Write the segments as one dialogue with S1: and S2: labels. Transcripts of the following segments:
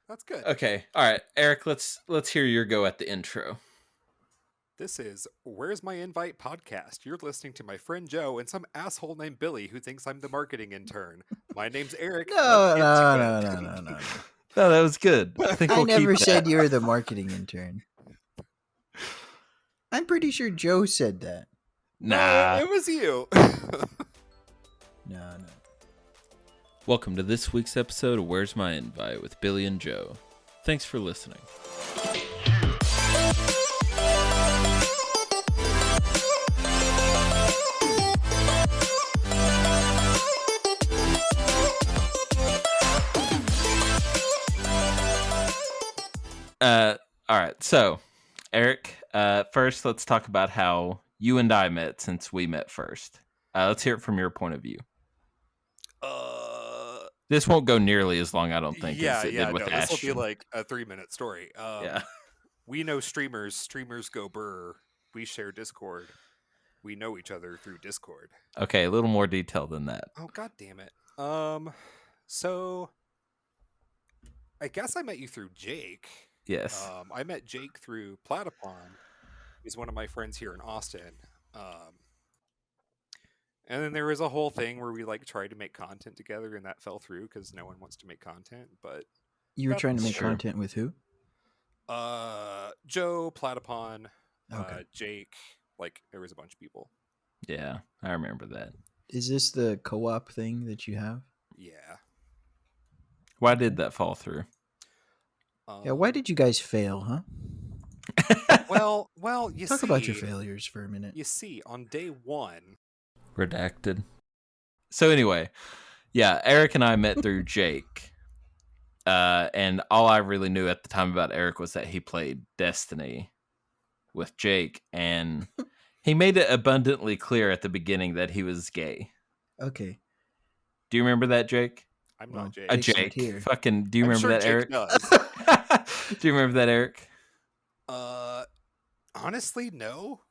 S1: That's good.
S2: Okay. All right, Eric, let's hear your go at the intro.
S1: This is Where's My Invite podcast. You're listening to my friend Joe and some asshole named Billy who thinks I'm the marketing intern. My name's Eric. Let's
S3: No,
S1: get
S3: no,
S1: to
S3: no,
S1: it.
S3: no, no, no.
S2: No, that was good. I think
S3: I
S2: we'll
S3: never
S2: keep
S3: said
S2: that.
S3: you were the marketing intern. I'm pretty sure Joe said that.
S2: Nah.
S1: No, it was you.
S3: No.
S2: Welcome to this week's episode of Where's My Invite with Billy and Joe. Thanks for listening. All right, so Eric, first let's talk about how you and I met since we met first. Let's hear it from your point of view. This won't go nearly as long, I don't think, as it did with
S1: This will be
S2: Ashton.
S1: like a 3-minute story.
S2: Yeah.
S1: We know streamers. Streamers go burr. We share Discord. We know each other through Discord.
S2: Okay, a little more detail than that.
S1: Oh, god damn it. So I guess I met you through Jake.
S2: Yes.
S1: I met Jake through Platypon. He's one of my friends here in Austin. And then there was a whole thing where we like tried to make content together, and that fell through because no one wants to make content. But
S3: You were trying to make
S2: Sure.
S3: content with who?
S1: Joe, Platypon,
S3: Okay.
S1: Jake, like there was a bunch of people.
S2: Yeah, I remember that.
S3: Is this the co-op thing that you have?
S1: Yeah.
S2: Why did that fall through?
S3: Yeah, why did you guys fail, huh?
S1: Well, you
S3: Talk
S1: see,
S3: about your failures for a minute.
S1: You see, on day one,
S2: Redacted. So anyway, yeah, Eric and I met through Jake. And all I really knew at the time about Eric was that he played Destiny with Jake, and he made it abundantly clear at the beginning that he was gay.
S3: Okay.
S2: Do you remember that, Jake?
S1: I'm
S3: Well,
S1: not Jake.
S3: Jake's not
S2: Jake.
S3: here.
S2: Fucking, do you
S1: I'm
S2: remember
S1: sure
S2: that,
S1: Jake
S2: Eric?
S1: does.
S2: Do you remember that, Eric?
S1: Honestly, no.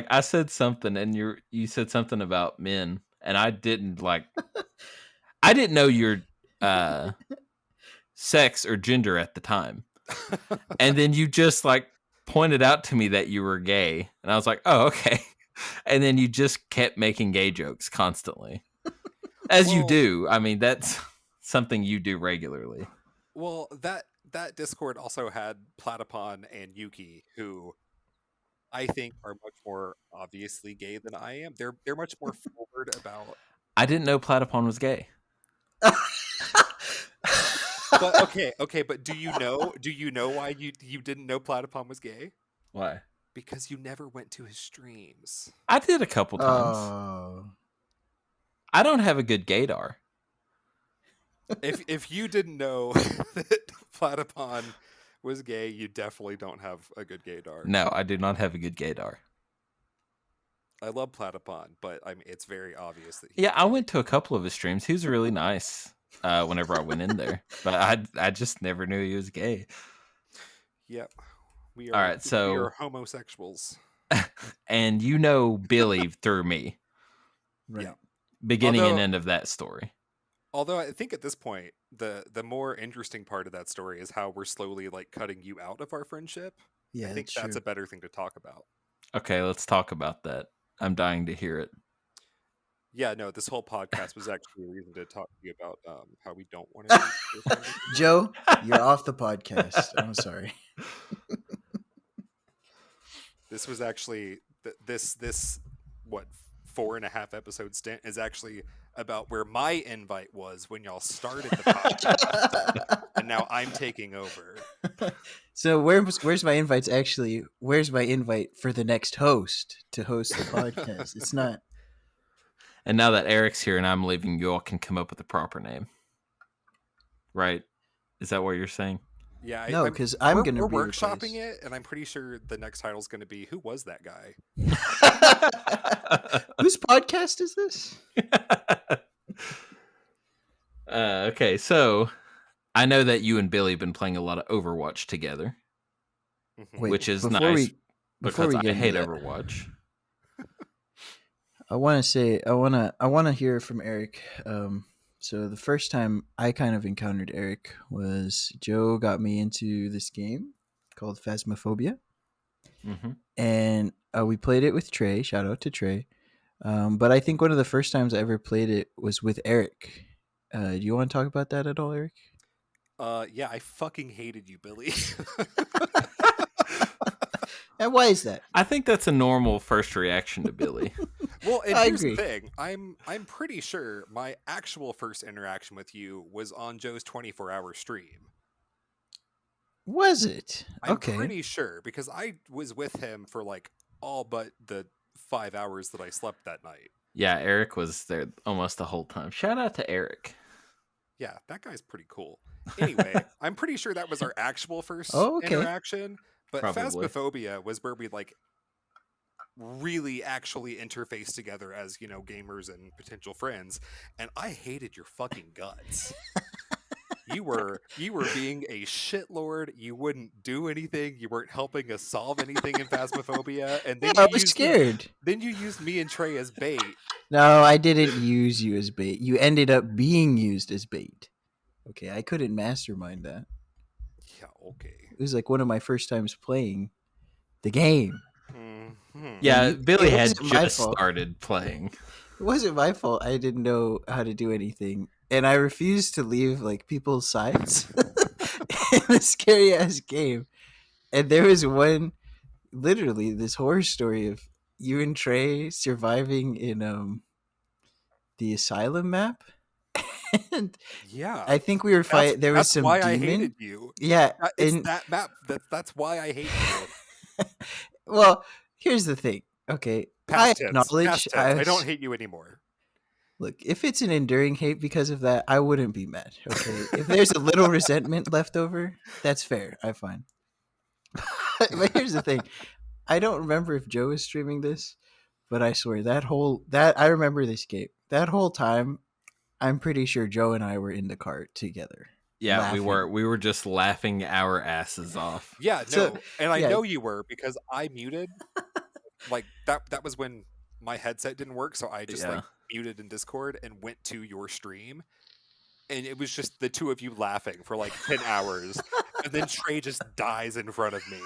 S2: I said something, and you said something about men, and I didn't know your sex or gender at the time. And then you just pointed out to me that you were gay, and I was like, oh, okay. And then you just kept making gay jokes constantly. As you
S1: Well-
S2: do. I mean, that's something you do regularly.
S1: Well, that Discord also had Platypon and Yuki, who I think are much more obviously gay than I am. They're much more forward about.
S2: I didn't know Platypon was gay.
S1: But okay, but do you know why you didn't know Platypon was gay?
S2: Why?
S1: Because you never went to his streams.
S2: I did a couple times.
S3: Oh.
S2: I don't have a good gaydar.
S1: If you didn't know that Platypon was gay, you definitely don't have a good gaydar.
S2: No, I do not have a good gaydar.
S1: I love Platypon, but I mean it's very obvious that
S2: Yeah, I went to a couple of his streams. He was really nice whenever I went in there, but I just never knew he was gay.
S1: Yep. We are
S2: All right, so-
S1: we are homosexuals.
S2: And you know Billy through me.
S3: Right.
S1: Yeah.
S2: Beginning and
S1: Although-
S2: end of that story.
S1: Although I think at this point, the more interesting part of that story is how we're slowly cutting you out of our friendship.
S3: Yeah,
S1: I think that's
S3: true.
S1: a better thing to talk about.
S2: Okay, let's talk about that. I'm dying to hear it.
S1: Yeah, no, this whole podcast was actually a reason to talk to you about how we don't want to.
S3: Joe, you're off the podcast. I'm sorry.
S1: This was actually this what 4.5 episode stint is actually about where my invite was when y'all started the podcast, and now I'm taking over.
S3: So where's my invites actually? Where's my invite for the next host to host the podcast? It's not.
S2: And now that Eric's here and I'm leaving, you all can come up with a proper name. Right? Is that what you're saying?
S1: Yeah,
S3: No, because I'm going to
S1: we're
S3: be
S1: workshopping
S3: replaced.
S1: it, and I'm pretty sure the next title is going to be "Who was that guy?"
S3: Whose podcast is this?
S2: Okay, so I know that you and Billy have been playing a lot of Overwatch together,
S1: Mhm.
S3: Wait,
S2: which is
S3: before
S2: nice
S3: before
S2: because
S3: we
S2: I
S3: get into
S2: hate
S3: that,
S2: Overwatch.
S3: I want to say I want to hear from Eric. So the first time I kind of encountered Eric was Joe got me into this game called Phasmaphobia,
S2: Mm-hmm.
S3: and we played it with Trey. Shout out to Trey. But I think one of the first times I ever played it was with Eric. Do you want to talk about that at all, Eric?
S1: Yeah, I fucking hated you, Billy.
S3: And why is that?
S2: I think that's a normal first reaction to Billy.
S1: Well, and
S3: I
S1: here's
S3: agree.
S1: the thing. I'm pretty sure my actual first interaction with you was on Joe's 24-hour stream.
S3: Was it?
S1: I'm
S3: Okay.
S1: pretty sure because I was with him for like all but the 5 hours that I slept that night.
S2: Yeah, Eric was there almost the whole time. Shout out to Eric.
S1: Yeah, that guy's pretty cool. Anyway, I'm pretty sure that was our actual first
S3: Oh, okay.
S1: interaction. But
S2: Probably.
S1: Phasmaphobia was where we like really actually interface together as, you know, gamers and potential friends. And I hated your fucking guts. You were being a shitlord. You wouldn't do anything. You weren't helping us solve anything in Phasmaphobia. And then
S3: I
S1: you
S3: was
S1: used
S3: scared.
S1: then you used me and Trey as bait.
S3: No, I didn't use you as bait. You ended up being used as bait. Okay, I couldn't mastermind that.
S1: Yeah, okay.
S3: It was like one of my first times playing the game.
S1: Mhm.
S2: Yeah,
S3: you-
S2: Billy
S3: it
S2: had
S3: wasn't my
S2: just
S3: fault.
S2: started playing.
S3: It wasn't my fault. I didn't know how to do anything. And I refused to leave like people's sides in this scary ass game. And there was one, literally, this horror story of you and Trey surviving in the asylum map. And
S1: Yeah.
S3: I think we were fighting. There was
S1: That's
S3: some
S1: why
S3: demon.
S1: I hated you.
S3: Yeah,
S1: It's
S3: and
S1: that map. That's why I hate you.
S3: well, here's the thing. Okay, I
S1: Past tense.
S3: acknowledge
S1: Past tense. I don't
S3: was-
S1: hate you anymore.
S3: Look, if it's an enduring hate because of that, I wouldn't be mad. Okay, if there's a little resentment left over, that's fair. I find. But here's the thing. I don't remember if Joe was streaming this, but I swear that I remember this game. That whole time, I'm pretty sure Joe and I were in the car together.
S2: Yeah,
S3: laughing.
S2: we were just laughing our asses off.
S1: Yeah, no.
S3: So,
S1: and I
S3: yeah.
S1: know you were because I muted. Like that was when my headset didn't work, so I just
S2: Yeah.
S1: like muted in Discord and went to your stream. And it was just the two of you laughing for like 10 hours. And then Trey just dies in front of me.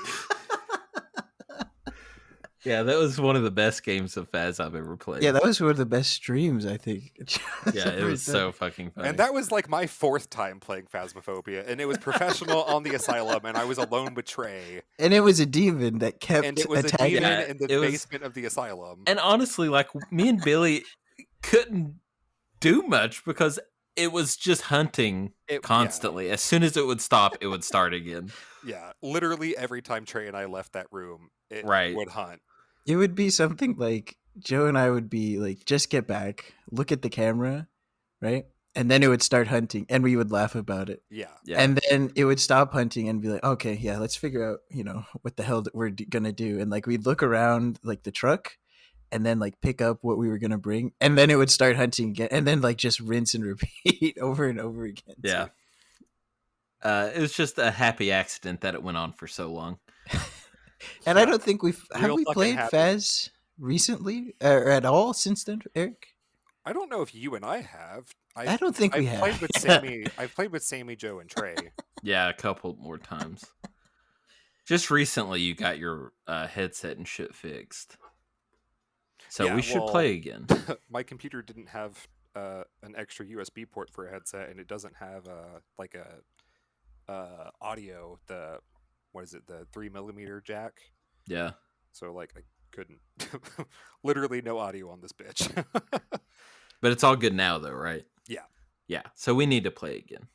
S2: Yeah, that was one of the best games of Faz I've ever played.
S3: Yeah, that was one of the best streams, I think.
S2: Yeah, it was so fucking funny.
S1: And that was like my 4th time playing Phasmaphobia. And it was professional on the asylum, and I was alone with Trey.
S3: And it was a demon that kept
S1: And it was a
S3: attacking.
S1: demon
S2: Yeah,
S1: in the
S2: it was-
S1: basement of the asylum.
S2: And honestly, like me and Billy couldn't do much because it was just hunting
S1: It-
S2: constantly. As soon as it would stop, it would start again.
S1: Yeah, literally every time Trey and I left that room, it
S2: Right.
S1: would hunt.
S3: It would be something like Joe and I would be like, just get back, look at the camera, right? And then it would start hunting, and we would laugh about it.
S1: Yeah.
S2: Yeah.
S3: And then it would stop hunting and be like, okay, yeah, let's figure out, what the hell we're gonna do. And like we'd look around like the truck, and then like pick up what we were gonna bring, and then it would start hunting again, and then like just rinse and repeat over and over again.
S2: Yeah. It was just a happy accident that it went on for so long.
S3: And I don't think have
S1: Real
S3: we
S1: fucking
S3: played
S1: happy.
S3: Faz recently or at all since then, Eric?
S1: I don't know if you and I have.
S3: I don't think we
S1: I've
S3: have.
S1: played with Sammy. I've played with Sammy, Joe, and Trey.
S2: Yeah, a couple more times. Just recently, you got your headset and shit fixed. So
S1: Yeah,
S2: we should
S1: well-
S2: play again.
S1: My computer didn't have an extra USB port for a headset, and it doesn't have like a audio. The 3mm jack.
S2: Yeah.
S1: So like I couldn't. Literally no audio on this bitch.
S2: But it's all good now, though, right?
S1: Yeah.
S2: Yeah. So we need to play again.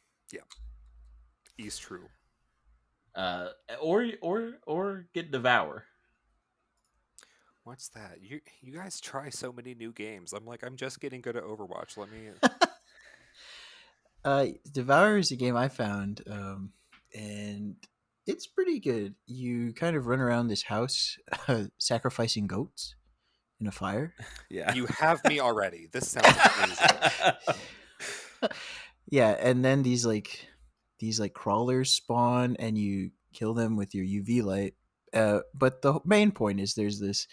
S1: East true.
S2: Or get Devour.
S1: What's that? You guys try so many new games. I'm just getting good at Overwatch. Let me.
S3: Devour is a game I found, and it's pretty good. You kind of run around this house sacrificing goats in a fire.
S2: Yeah.
S1: You have me already. This sounds amazing.
S3: Yeah, and then these crawlers spawn, and you kill them with your UV light. But the main point is there's this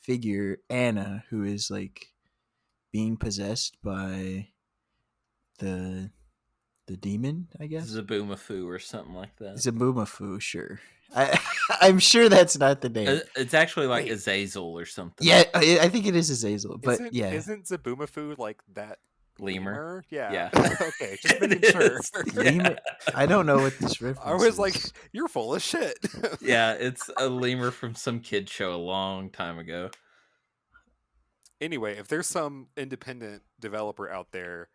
S3: figure Anna who is like being possessed by the demon, I guess.
S2: Zaboomafoo or something like that.
S3: Zaboomafoo, sure. I'm sure that's not the name.
S2: It's actually like
S1: Wait.
S2: Azazel or something.
S3: Yeah, I think it is Azazel, but yeah.
S1: Isn't Zaboomafoo like that
S2: Lemur?
S1: Yeah.
S2: Yeah.
S1: Okay, just making sure.
S3: Lemur? I don't know what this reference
S1: I was like,
S3: is.
S1: you're full of shit.
S2: Yeah, it's a lemur from some kid show a long time ago.
S1: Anyway, if there's some independent developer out there,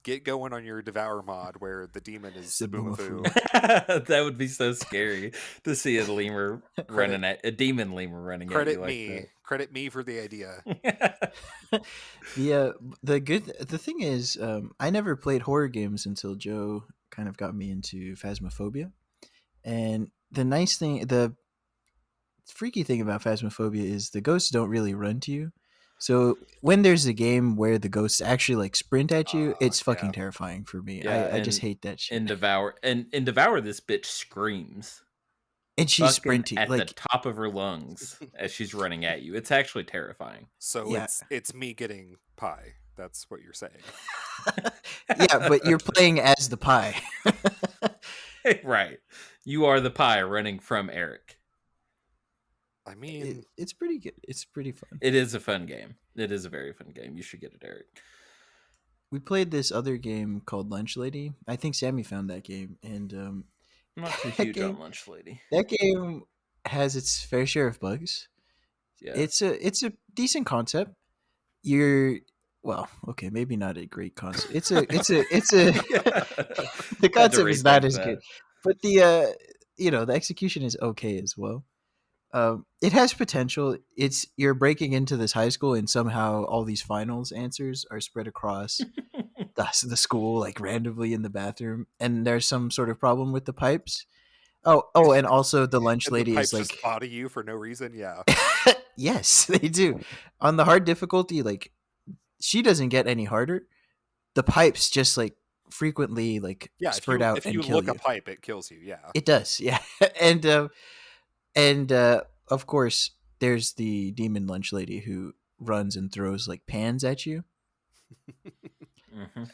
S1: get going on your Devour mod where the demon is
S3: Zaboomafoo.
S1: Zaboomafoo.
S2: That would be so scary to see a lemur running at a demon lemur running at you like
S1: Credit me for the idea.
S2: that.
S3: The thing is, I never played horror games until Joe kind of got me into Phasmaphobia, and the freaky thing about Phasmaphobia is the ghosts don't really run to you. So when there's a game where the ghosts actually like sprint at you, it's fucking terrifying for me.
S2: Yeah,
S3: I just hate that shit.
S2: In Devour, this bitch screams.
S3: And she's
S2: Fucking
S3: sprinting
S2: at
S3: like
S2: the top of her lungs as she's running at you. It's actually terrifying.
S1: So
S3: Yeah.
S1: it's me getting pie. That's what you're saying.
S3: yeah, but you're playing as the pie.
S2: Right. You are the pie running from Eric.
S1: I mean,
S3: it's pretty good. It's pretty fun.
S2: It is a fun game. It is a very fun game. You should get it, Eric.
S3: We played this other game called Lunch Lady. I think Sammy found that game, and
S2: I'm not too
S3: that
S2: huge
S3: game-
S2: on Lunch Lady.
S3: that game has its fair share of bugs.
S2: Yeah.
S3: It's a decent concept. Well, okay, maybe not a great concept. It's a the concept is not as good, but the execution is okay as well. It has potential. You're breaking into this high school, and somehow all these finals answers are spread across the school, like randomly in the bathroom, and there's some sort of problem with the pipes. Oh, and also the lunch
S1: and
S3: lady
S1: the
S3: is
S1: pipes
S3: like
S1: just body you for no reason. Yeah.
S3: yes, they do. On the hard difficulty, like she doesn't get any harder. The pipes just like frequently like spurt out
S1: if
S3: and
S1: you
S3: kill
S1: look
S3: you.
S1: a pipe, it kills you. Yeah.
S3: It does, yeah. and of course, there's the demon lunch lady who runs and throws like pans at you.
S2: Mm-hmm.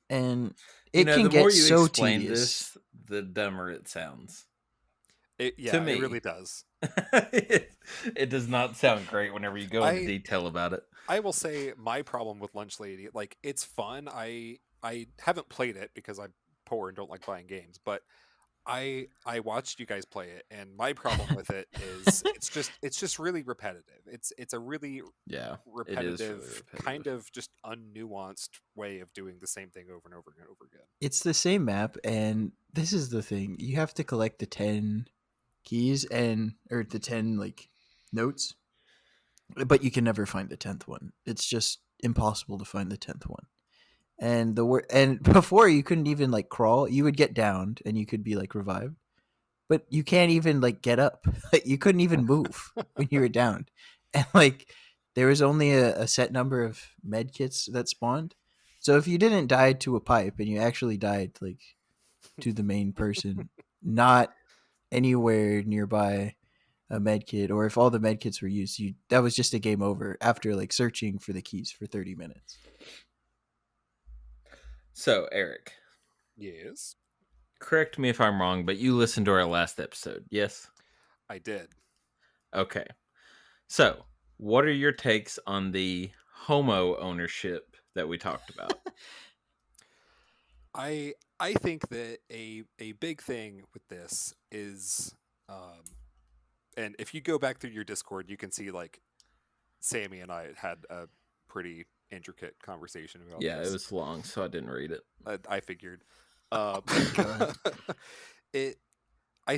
S3: And it can get so tedious.
S2: The dumber it sounds.
S1: To me, it really does.
S2: It does not sound great whenever you go into detail about it.
S1: I will say my problem with Lunch Lady, like it's fun. I haven't played it because I'm poor and don't like buying games, but I watched you guys play it, and my problem with it is it's just really repetitive. It's a really repetitive, kind of just unnuanced way of doing the same thing over and over and over again.
S3: It's the same map, and this is the thing: you have to collect the 10 keys or the 10 like notes, but you can never find the 10th one. It's just impossible to find the 10th one. And before you couldn't even like crawl. You would get downed and you could be like revived, but you can't even like get up. You couldn't even move when you were downed, and like there was only a set number of med kits that spawned. So if you didn't die to a pipe and you actually died like to the main person, not anywhere nearby a med kit, or if all the med kits were used, that was just a game over after like searching for the keys for 30 minutes.
S2: So, Eric.
S1: Yes.
S2: Correct me if I'm wrong, but you listened to our last episode, yes?
S1: I did.
S2: Okay. So, what are your takes on the Homo ownership that we talked about?
S1: I think that a big thing with this is, and if you go back through your Discord, you can see like Sammy and I had a pretty intricate conversation about this.
S2: Yeah, it was long, so I didn't read it.
S1: I figured. I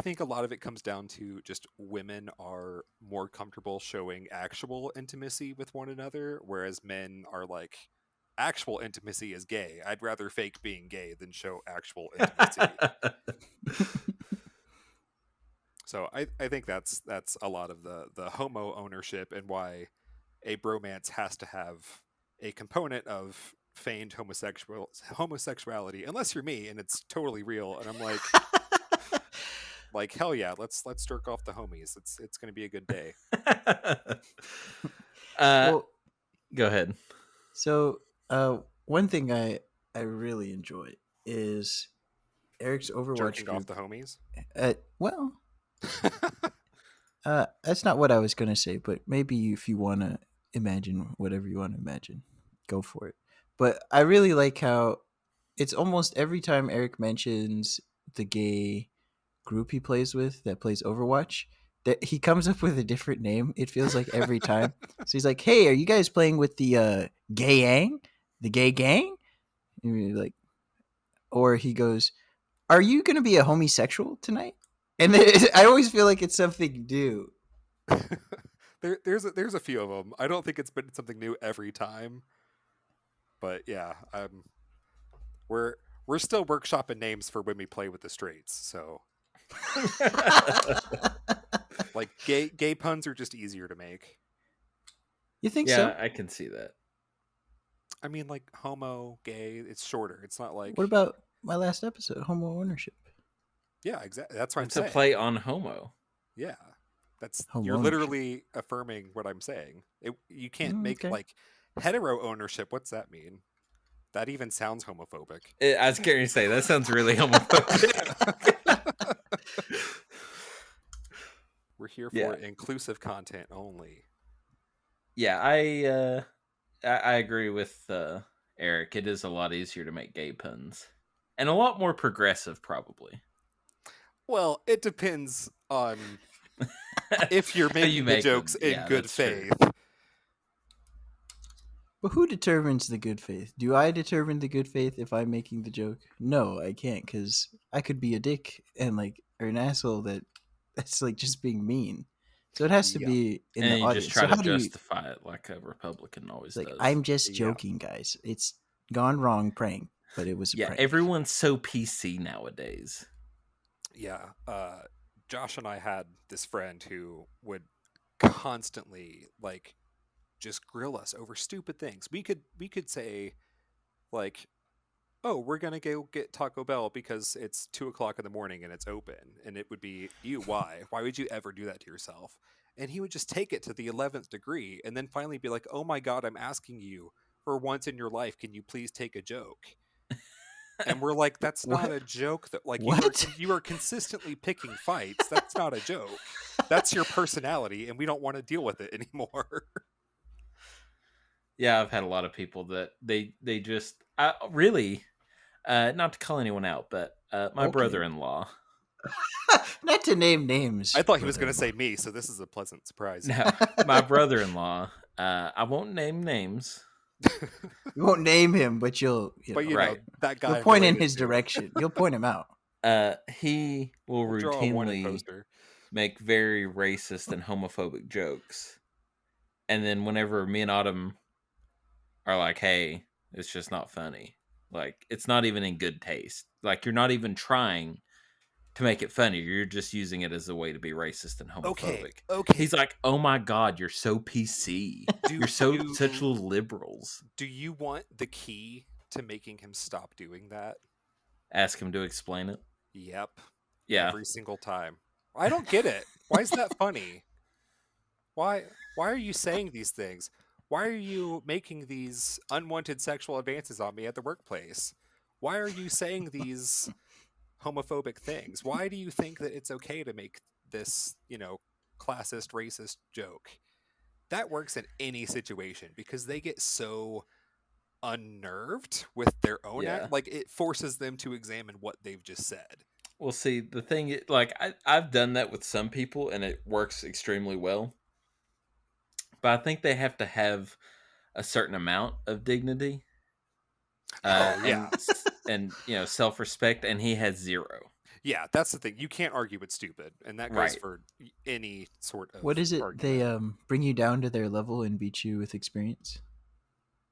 S1: think a lot of it comes down to just women are more comfortable showing actual intimacy with one another, whereas men are like, actual intimacy is gay. I'd rather fake being gay than show actual intimacy. So I think that's a lot of the homo ownership and why a bromance has to have a component of feigned homosexuality, unless you're me and it's totally real. And I'm like hell yeah, let's jerk off the homies. It's gonna be a good day.
S2: Well, go ahead.
S3: So one thing I really enjoy is Eric's Overwatch
S1: Jerking off
S3: group.
S1: the homies.
S3: Well, that's not what I was gonna say, but maybe if you want to imagine whatever you want to imagine, go for it. But I really like how it's almost every time Eric mentions the gay group he plays with that plays Overwatch, that he comes up with a different name. It feels like every time. So he's like, "Hey, are you guys playing with the gay gang? The gay gang?" And you're like, or he goes, "Are you gonna be a homosexual tonight?" And then I always feel like it's something new.
S1: There's a few of them. I don't think it's been something new every time, but yeah, we're we're still workshopping names for when we play with the straights. So like gay puns are just easier to make.
S3: You think
S2: Yeah,
S3: so?
S2: I can see that.
S1: I mean, like homo, gay. It's shorter. It's not like
S3: What about my last episode, Homo Ownership?
S1: yeah, exactly. That's what I'm
S2: It's a
S1: saying.
S2: play on homo.
S1: Yeah, that's
S3: Homo
S1: you're
S3: ownership.
S1: literally affirming what I'm saying. You can't make
S3: Okay.
S1: like hetero ownership. What's that mean? That even sounds homophobic.
S2: I was going to say, that sounds really homophobic.
S1: We're here
S2: Yeah.
S1: for inclusive content only.
S2: Yeah, I agree with Eric. It is a lot easier to make gay puns. And a lot more progressive, probably.
S1: Well, it depends on if you're
S2: How you
S1: making the
S2: make
S1: jokes
S2: them.
S1: in
S2: Yeah,
S1: good
S2: that's true.
S1: faith.
S3: But who determines the good faith? Do I determine the good faith if I'm making the joke? No, I can't, because I could be a dick and like or an asshole that's like just being mean. So it has to
S1: Yeah.
S3: be in
S2: And
S3: the
S2: you
S3: audience.
S2: just try
S3: So
S2: to
S3: how do you?
S2: justify it like a Republican always
S3: It's like
S2: does.
S3: I'm just
S1: Yeah.
S3: joking, guys. It's gone wrong, prank, but it was a
S2: Yeah,
S3: prank.
S2: everyone's so PC nowadays.
S1: Yeah. Josh and I had this friend who would constantly like just grill us over stupid things. We could say like, "Oh, we're gonna go get Taco Bell because it's 2 o'clock in the morning and it's open," and it would be, "You, why? Why would you ever do that to yourself?" And he would just take it to the 11th degree, and then finally be like, "Oh my god, I'm asking you for once in your life, can you please take a joke?" And we're like, "That's not
S3: What?
S1: a joke. That like
S3: What?
S1: you are consistently picking fights. That's not a joke. That's your personality, and we don't want to deal with it anymore."
S2: Yeah, I've had a lot of people that they just really not to call anyone out, but my
S3: Okay.
S2: brother-in-law.
S3: Not to name names.
S1: I thought he was going to say me, so this is a pleasant surprise.
S2: No, my brother-in-law. I won't name names.
S3: You won't name him, but you'll
S1: But you
S2: Right.
S1: know that guy
S3: you'll
S1: I'm
S3: point in
S1: related
S3: his
S1: to.
S3: direction. You'll point him out.
S2: He will
S1: We'll draw a wanted
S2: routinely
S1: poster.
S2: make very racist and homophobic jokes. And then whenever me and Autumn are like, hey, it's just not funny. Like, it's not even in good taste. Like, you're not even trying to make it funny. You're just using it as a way to be racist and homophobic.
S1: Okay.
S2: He's like, oh my God, you're so PC. You're such little liberals.
S1: Do you want the key to making him stop doing that?
S2: Ask him to explain it.
S1: Yep.
S2: Yeah.
S1: Every single time. I don't get it. Why is that funny? Why are you saying these things? Why are you making these unwanted sexual advances on me at the workplace? Why are you saying these homophobic things? Why do you think that it's okay to make this, classist, racist joke? That works in any situation because they get so unnerved with their own
S2: Yeah.
S1: act. Like it forces them to examine what they've just said.
S2: Well, see, the thing, like, I've done that with some people and it works extremely well. But I think they have to have a certain amount of dignity.
S1: Yeah.
S2: And self-respect, and he has zero.
S1: Yeah, that's the thing. You can't argue with stupid, and that goes
S2: Right.
S1: for any sort of
S3: What is it?
S1: argument.
S3: They bring you down to their level and beat you with experience.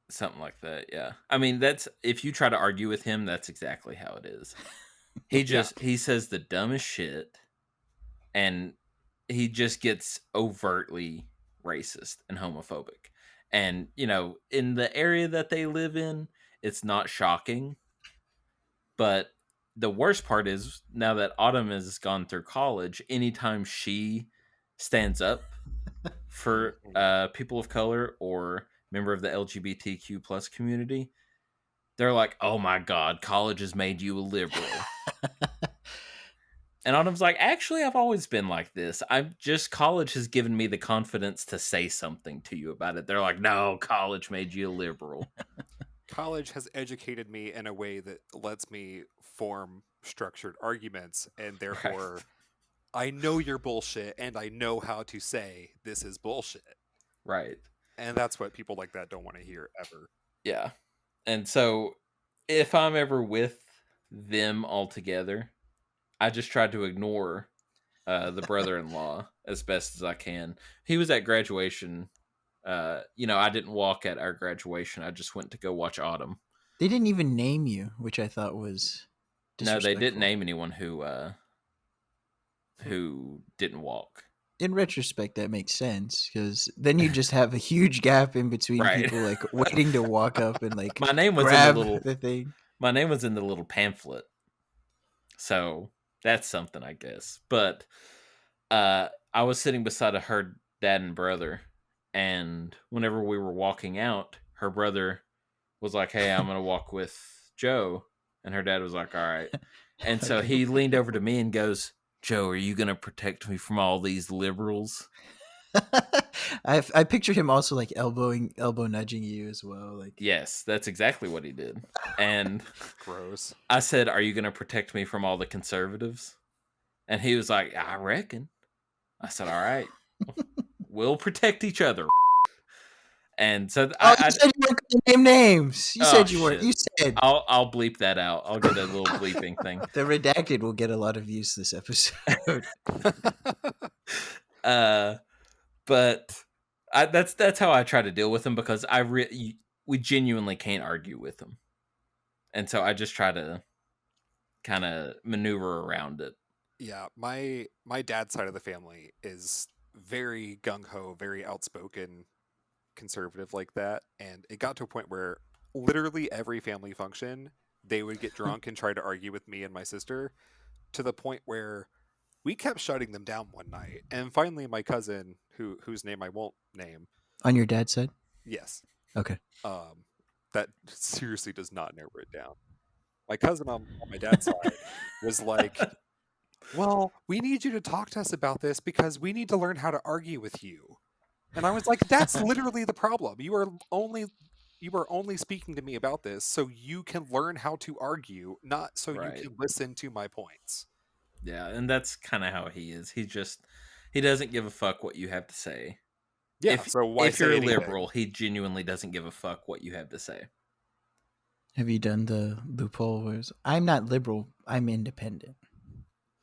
S2: Something like that, yeah. I mean, that's if you try to argue with him, that's exactly how it is. He says the dumbest shit, and he just gets overtly racist and homophobic. And, in the area that they live in, it's not shocking. But the worst part is now that Autumn has gone through college, anytime she stands up for people of color or member of the LGBTQ plus community, they're like, "Oh my god, college has made you a liberal." And Autumn's like, "Actually, I've always been like this. College has given me the confidence to say something to you about it." They're like, "No, college made you a liberal."
S1: College has educated me in a way that lets me form structured arguments, and therefore I know you're bullshit, and I know how to say this is bullshit.
S2: Right.
S1: And that's what people like that don't want to hear ever.
S2: Yeah. And so if I'm ever with them all together, I just try to ignore the brother-in-law as best as I can. He was at graduation. I didn't walk at our graduation. I just went to go watch Autumn.
S3: They didn't even name you, which I thought was
S2: No, they didn't
S3: disrespectful.
S2: name anyone who didn't walk.
S3: In retrospect, that makes sense, because then you just have a huge gap in between
S2: Right.
S3: people like waiting to walk up and like
S2: My name was
S3: grab
S2: in the little
S3: the thing.
S2: My name was in the little pamphlet. So that's something, I guess. But I was sitting beside her dad and brother, and whenever we were walking out, her brother was like, "Hey, I'm gonna walk with Joe," and her dad was like, "All right." And so
S3: Okay.
S2: he leaned over to me and goes, "Joe, are you gonna protect me from all these liberals?"
S3: I picture him also like elbow nudging you as well. Like,
S2: Yes, that's exactly what he did. And
S1: Gross.
S2: I said, "Are you gonna protect me from all the conservatives?" And he was like, "I reckon." I said, "All right, we'll protect each other." And so
S3: oh, you said you weren't going to name names. You said you weren't.
S2: shit.
S3: You said
S2: I'll bleep that out. I'll get a little bleeping thing.
S3: the redacted will get a lot of views this episode.
S2: But that's how I try to deal with him, because we genuinely can't argue with him, and so I just try to kind of maneuver around it.
S1: Yeah, my dad's side of the family is very gung ho, very outspoken, conservative like that, and it got to a point where literally every family function they would get drunk and try to argue with me and my sister, to the point where we kept shutting them down one night, and finally my cousin, whose name I won't name,
S3: On your dad's side?
S1: yes,
S3: Okay.
S1: that seriously does not narrow it down. My cousin on my dad's side was like, well, we need you to talk to us about this because we need to learn how to argue with you. And I was like, that's literally the problem. You are only speaking to me about this so you can learn how to argue, not so you
S2: Right.
S1: can listen to my points.
S2: Yeah, and that's kind of how he is. He doesn't give a fuck what you have to say.
S1: Yeah, so why
S2: if you're
S1: say
S2: a
S1: anything?
S2: liberal, he genuinely doesn't give a fuck what you have to say.
S3: Have you done the loophole where I'm not liberal, I'm independent?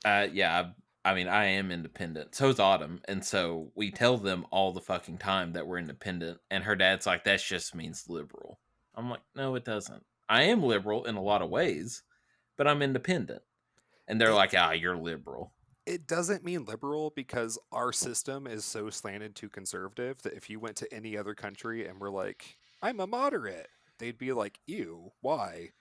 S2: Yeah, I mean, I am independent. So is Autumn, and so we tell them all the fucking time that we're independent. And her dad's like, "That just means liberal." I'm like, "No, it doesn't. I am liberal in a lot of ways, but I'm independent." And they're like, "Ah, you're liberal."
S1: It doesn't mean liberal because our system is so slanted to conservative that if you went to any other country and were like, I'm a moderate, they'd be like, ew, why?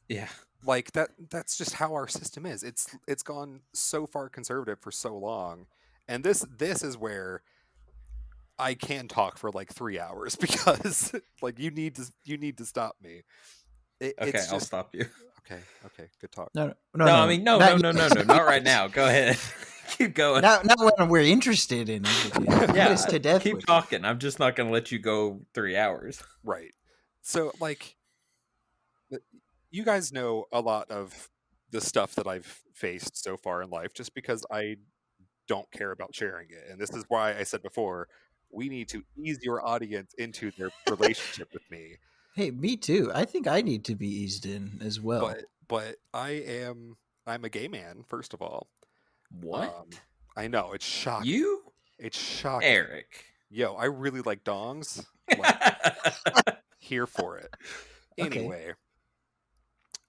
S2: Yeah.
S1: Like that's just how our system is. It's gone so far conservative for so long. And this is where I can talk for like 3 hours because like you need to stop me.
S2: Okay,
S1: It's
S2: I'll
S1: just
S2: stop you.
S1: okay, good talk.
S3: No,
S2: I mean, no,
S3: not
S2: not right now. Go ahead, keep going.
S3: Not when we're interested in it. Put
S2: Yeah,
S3: us to death.
S2: keep
S3: with
S2: talking. I'm just not going to let you go 3 hours.
S1: Right. So like you guys know a lot of the stuff that I've faced so far in life just because I don't care about sharing it. And this is why I said before, we need to ease your audience into their relationship with me.
S3: Hey, me too. I think I need to be eased in as well.
S1: But I'm a gay man, first of all.
S2: What?
S1: I know, it's shocking.
S2: You?
S1: It's shocking.
S2: Eric.
S1: Yo, I really like dongs. Like, here for it.
S3: Okay.
S1: Anyway,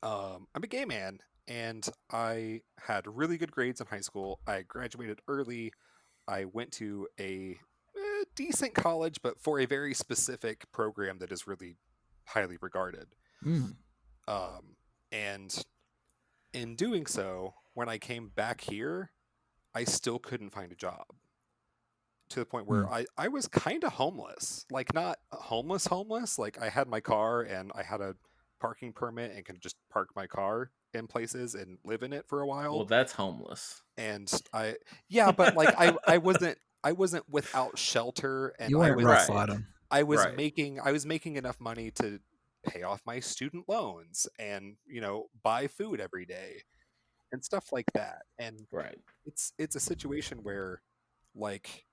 S1: I'm a gay man, and I had really good grades in high school. I graduated early. I went to a decent college, but for a very specific program that is really highly regarded.
S3: Mm.
S1: And in doing so, when I came back here, I still couldn't find a job. To the point where I was kind of homeless. Like, not homeless, like I had my car and I had a parking permit and can just park my car in places and live in it for a while.
S2: Well, that's homeless.
S1: And but like I wasn't without shelter, and
S3: You weren't rock
S2: Right.
S3: bottom.
S1: I was
S2: Right.
S1: making enough money to pay off my student loans and, buy food every day and stuff like that. And
S2: Right.
S1: it's a situation where, like,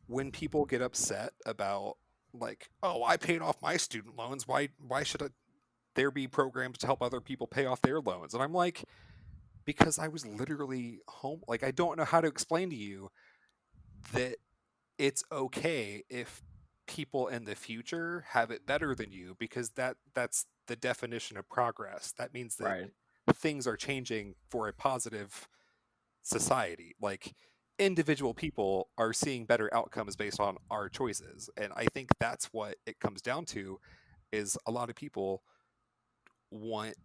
S1: when people get upset about, like, oh, I paid off my student loans, why should there be programs to help other people pay off their loans? And I'm like, because I was literally home. Like, I don't know how to explain to you that it's okay if people in the future have it better than you, because that's the definition of progress. That means that
S2: Right.
S1: things are changing for a positive society. Like, individual people are seeing better outcomes based on our choices, and I think that's what it comes down to, is a lot of people want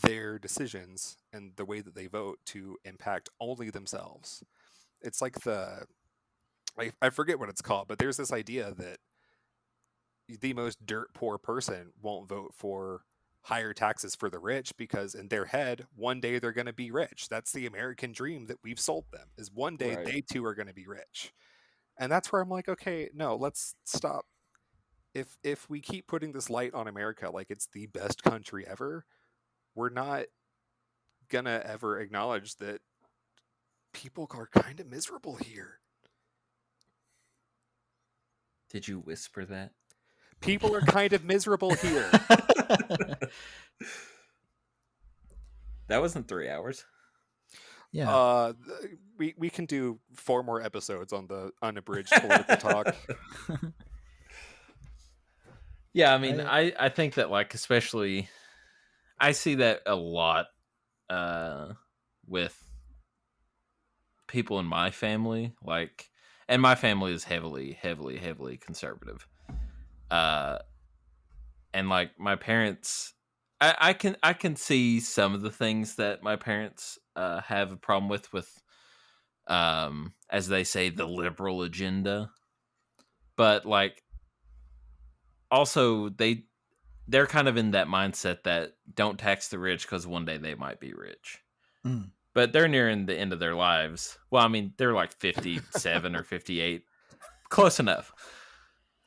S1: their decisions and the way that they vote to impact only themselves. It's like I forget what it's called, but there's this idea that the most dirt poor person won't vote for higher taxes for the rich, because in their head one day they're going to be rich. That's the American dream that we've sold them, is one day
S2: Right.
S1: they too are going to be rich. And that's where I'm like, okay, no, let's stop. If we keep putting this light on America like it's the best country ever, we're not gonna ever acknowledge that people are kind of miserable here.
S2: Did you whisper that?
S1: People are kind of miserable here.
S2: That wasn't 3 hours.
S3: Yeah.
S1: We can do 4 more episodes on the unabridged political talk.
S2: Yeah, I mean, I think that, like, especially, I see that a lot with people in my family, like, and my family is heavily conservative. And like my parents, I can see some of the things that my parents have a problem with as they say, the liberal agenda. But like, also they're kind of in that mindset that don't tax the rich because one day they might be rich.
S3: Mm.
S2: But they're nearing the end of their lives. Well, I mean, they're like 57 or 58. Close enough.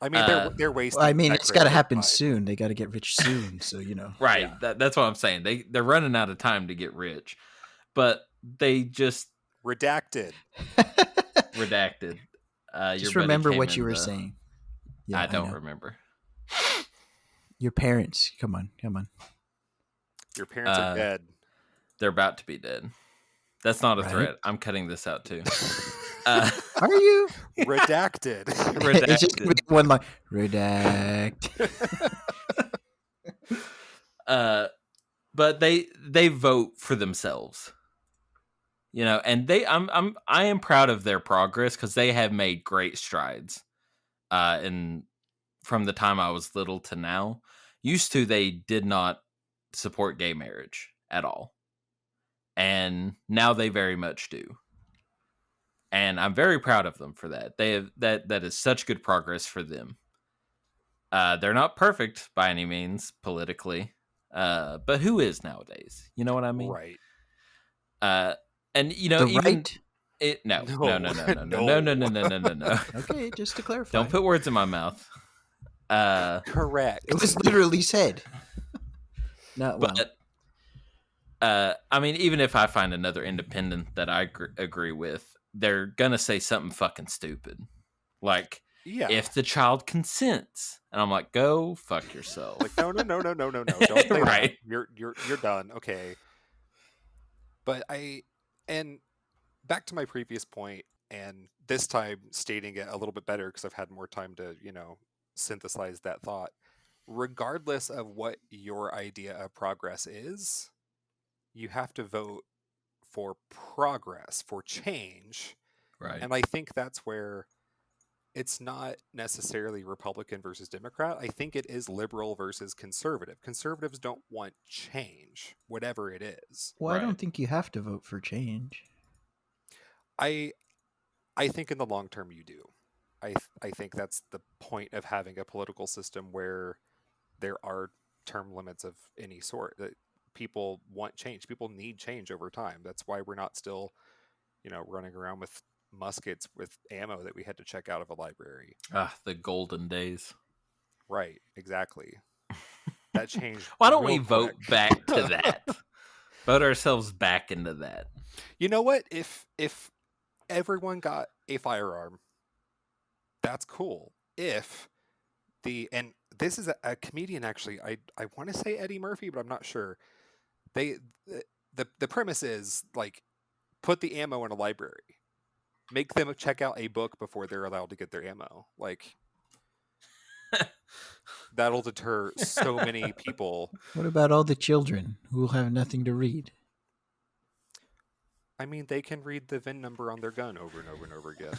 S1: I mean, they're wasting.
S3: Well, I mean,
S1: that
S3: it's got to
S1: great
S3: happen
S1: time.
S3: soon. They got to get rich soon. So,
S2: Right.
S1: Yeah.
S2: That's what I'm saying. They're running out of time to get rich. But they just
S1: Redacted.
S2: redacted.
S3: Just
S2: your buddy
S3: remember
S2: came
S3: what you
S2: in
S3: were
S2: the-
S3: saying. Yeah,
S2: I don't
S3: know.
S2: remember.
S3: Your parents. Come on.
S1: Your parents are dead.
S2: They're about to be dead. That's not a
S3: Right.
S2: threat. I'm cutting this out too.
S3: Are you?
S1: Redacted.
S3: It's just gonna be one line. Redact.
S2: But they vote for themselves. And I am proud of their progress because they have made great strides. In from the time I was little to now. Used to, they did not support gay marriage at all. And now they very much do. And I'm very proud of them for that. They have that is such good progress for them. They're not perfect by any means politically. But who is nowadays? You know what I mean?
S1: Right.
S2: And
S3: The
S2: even
S3: right?
S2: no.
S3: Okay, just to clarify.
S2: Don't put words in my mouth.
S1: Correct.
S3: It was literally said. Not well.
S2: But I mean, even if I find another independent that I agree with, they're gonna say something fucking stupid, like,
S1: Yeah.
S2: if the child consents, and I'm like, go fuck yourself.
S1: Like, no, don't say
S2: Right.
S1: that. You're done. Okay. But and back to my previous point, and this time stating it a little bit better because I've had more time to, synthesize that thought. Regardless of what your idea of progress is, you have to vote for progress, for change.
S2: Right.
S1: And I think that's where it's not necessarily Republican versus Democrat. I think it is liberal versus conservative. Conservatives don't want change, whatever it is.
S3: Well, I
S2: Right.
S3: don't think you have to vote for change.
S1: I think in the long term you do. I think that's the point of having a political system where there are term limits of any sort. That people want change. People need change over time. That's why we're not still, running around with muskets with ammo that we had to check out of a library.
S2: Ah, the golden days.
S1: Right, exactly. That changed
S2: Why don't
S1: real
S2: we vote
S1: quick.
S2: back to that? Vote ourselves back into that.
S1: You know what? If everyone got a firearm, that's cool. If and this is a comedian actually, I want to say Eddie Murphy, but I'm not sure. They the premise is like put the ammo in a library. Make them check out a book before they're allowed to get their ammo. Like that'll deter so many people.
S3: What about all the children who will have nothing to read?
S1: I mean, they can read the VIN number on their gun over and over and over again.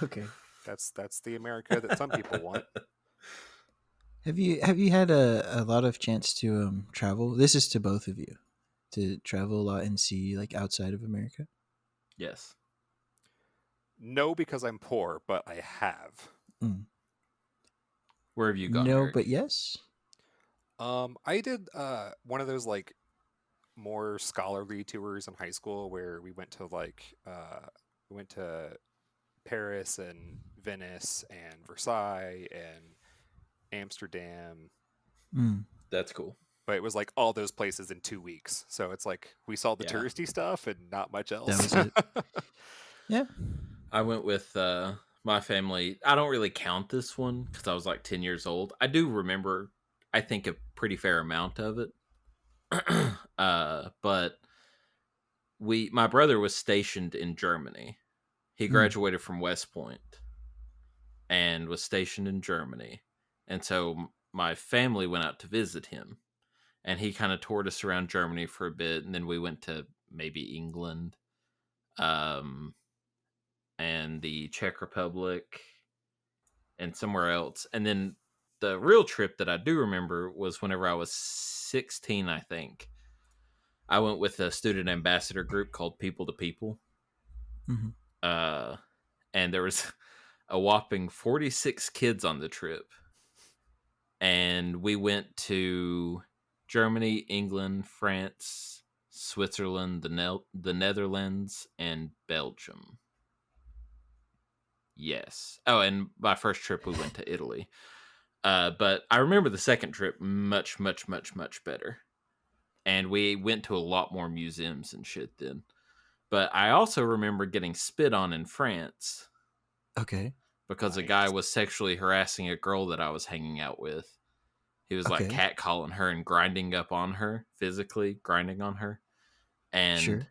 S3: Okay.
S1: That's the America that some people want.
S3: Have you had a lot of chance to travel? This is to both of you, to travel a lot and see like outside of America.
S2: Yes.
S1: No, because I'm poor, but I have.
S3: Mm.
S2: Where have you gone?
S3: No,
S2: Eric?
S3: but yes.
S1: I did one of those like more scholarly tours in high school where we went to Paris and Venice and Versailles and Amsterdam.
S3: Mm.
S2: That's cool.
S1: But it was like all those places in 2 weeks. So it's like we saw the
S2: Yeah.
S1: touristy stuff and not much else.
S3: was it. Yeah.
S2: I went with my family. I don't really count this one because I was like 10 years old. I do remember, I think, a pretty fair amount of it. But my brother was stationed in Germany. He graduated from West Point and was stationed in Germany. And so my family went out to visit him. And he kind of toured us around Germany for a bit. And then we went to maybe England. And the Czech Republic and somewhere else. And then the real trip that I do remember was whenever I was 16, I think. I went with a student ambassador group called People to People.
S3: Mm-hmm.
S2: And there was a whopping 46 kids on the trip. And we went to Germany, England, France, Switzerland, the Netherlands, and Belgium. Yes. Oh, and my first trip we went to Italy. But I remember the second trip much, much, much, much better. And we went to a lot more museums and shit then. But I also remember getting spit on in France.
S3: Okay.
S2: Because a guy was sexually harassing a girl that I was hanging out with. He was like catcalling her and grinding up on her, physically grinding on her. And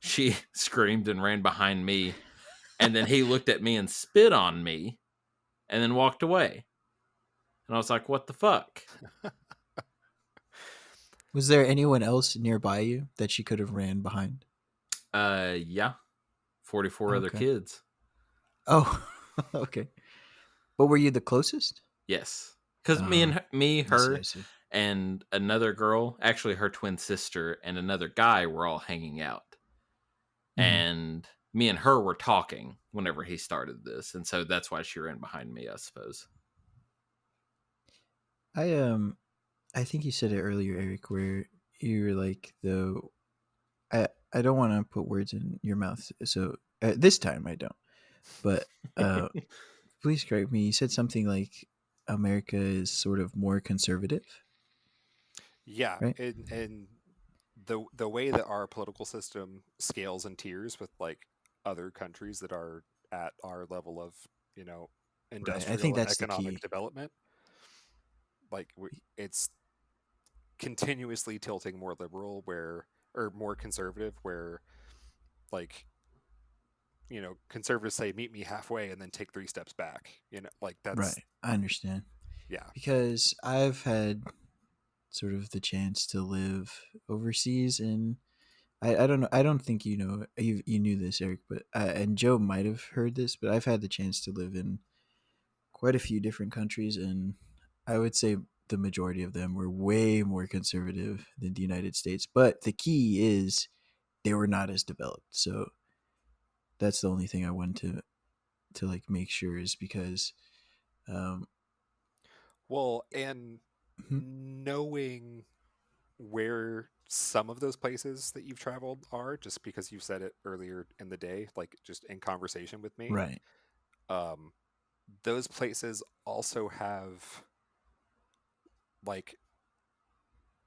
S2: she screamed and ran behind me. And then he looked at me and spit on me and then walked away. And I was like, what the fuck?
S3: Was there anyone else nearby you that she could have ran behind?
S2: Yeah. 44 other kids.
S3: Oh, okay. But were you the closest?
S2: Yes. Because me, her,
S3: I see.
S2: and another girl, actually her twin sister, and another guy were all hanging out. Mm. And me and her were talking whenever he started this. And so that's why she ran behind me, I suppose.
S3: I think you said it earlier, Eric, where you were like, though, I don't want to put words in your mouth. So this time I don't. But please correct me. You said something like America is sort of more conservative.
S1: Yeah,
S3: right?
S1: and the way that our political system scales in tiers with like other countries that are at our level of industrial
S3: I think
S1: and
S3: that's
S1: economic development, like it's continuously tilting more liberal or more conservative, where like conservatives say meet me halfway and then take 3 steps back, like that's
S3: right. I understand.
S1: Yeah,
S3: because I've had sort of the chance to live overseas, and I don't know. I don't think you knew this, Eric, but and Joe might have heard this, but I've had the chance to live in quite a few different countries, and I would say the majority of them were way more conservative than the United States. But the key is they were not as developed. So that's the only thing I wanted to like make sure, is because
S1: well, and knowing where some of those places that you've traveled are, just because you said it earlier in the day, like just in conversation with me,
S3: Right.
S1: um, those places also have, like,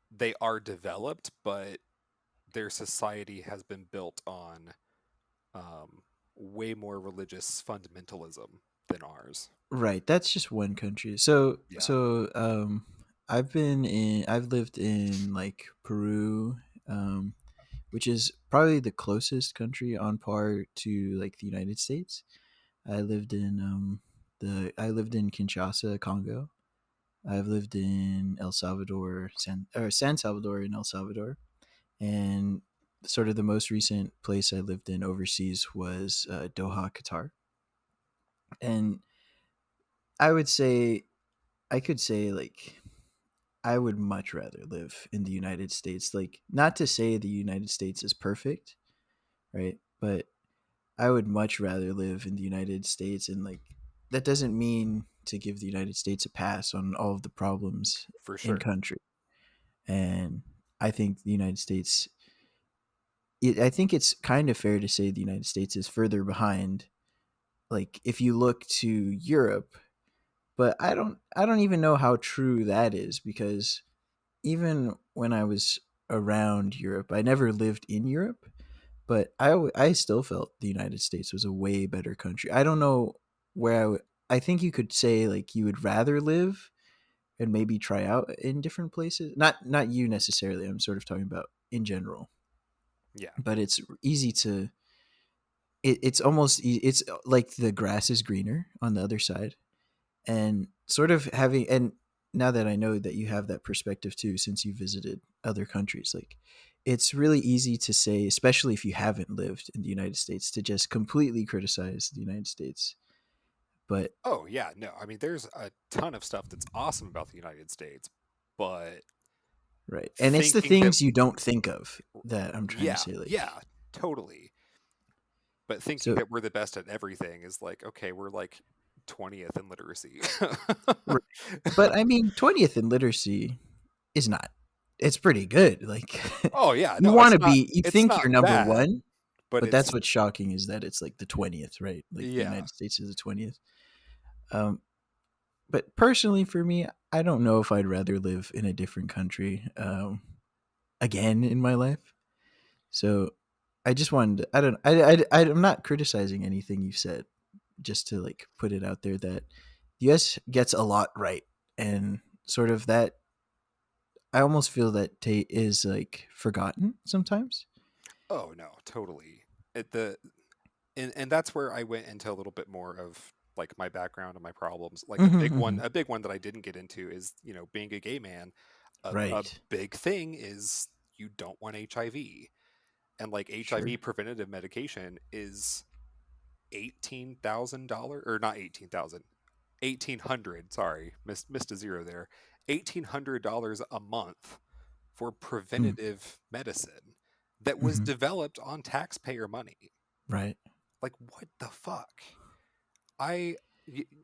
S1: they are developed, but their society has been built on way more religious fundamentalism than ours.
S3: Right. That's just one country. So
S1: Yeah,
S3: so I've lived in like Peru, um which is probably the closest country on par to like the United States. I lived in Kinshasa, Congo. I've lived in San Salvador in El Salvador, and sort of the most recent place I lived in overseas was Doha, Qatar. And I would say I could say like I would much rather live in the United States. Like, not to say the United States is perfect, right? But I would much rather live in the United States, and like that doesn't mean to give the United States a pass on all of the problems
S1: for
S3: in
S1: sure.
S3: country. And I think the United States I think it's kind of fair to say the United States is further behind, like if you look to Europe, but I don't even know how true that is, because even when I was around Europe, I never lived in Europe, but I still felt the United States was a way better country. I don't know where I think you could say like you would rather live and maybe try out in different places. Not you necessarily. I'm sort of talking about in general.
S1: Yeah.
S3: But it's easy to it's almost it's like the grass is greener on the other side, and sort of having, and now that I know that you have that perspective too, since you visited other countries, like it's really easy to say, especially if you haven't lived in the United States, to just completely criticize the United States. But
S1: Oh yeah, no. I mean, there's a ton of stuff that's awesome about the United States, but
S3: right, and it's the
S1: thinking that,
S3: things you don't think of that I'm trying to
S1: yeah,
S3: say, like,
S1: yeah, totally. But thinking
S3: so
S1: that we're the best at everything is like, okay, we're like 20th in literacy.
S3: right. But I mean, 20th in literacy is not, it's pretty good, like
S1: Oh yeah,
S3: you
S1: no,
S3: want to be, you
S1: it's
S3: think you're
S1: not
S3: number
S1: bad,
S3: one,
S1: but
S3: but that's
S1: it's,
S3: what's shocking, is that it's like the 20th, right? Like the
S1: yeah.
S3: United States is the 20th. um but personally for me, I don't know if I'd rather live in a different country again in my life. So I just wanted to, I don't I'm not criticizing anything you said, just to like put it out there that the US gets a lot right, and sort of that I almost feel that Tate is like forgotten sometimes.
S1: Oh no, totally. The and that's where I went into a little bit more of like my background and my problems. Like
S3: Hmm, hmm.
S1: a big one that I didn't get into is, being a gay man. A
S3: Right.
S1: big thing is you don't want HIV. And like
S3: Sure.
S1: HIV preventative medication is $18,000, or not 18,000, 1,800. Sorry, missed a zero there. $1,800 a month for
S3: Mm.
S1: preventative medicine that was
S3: Hmm.
S1: developed on taxpayer money.
S3: Right.
S1: Like, what the fuck? I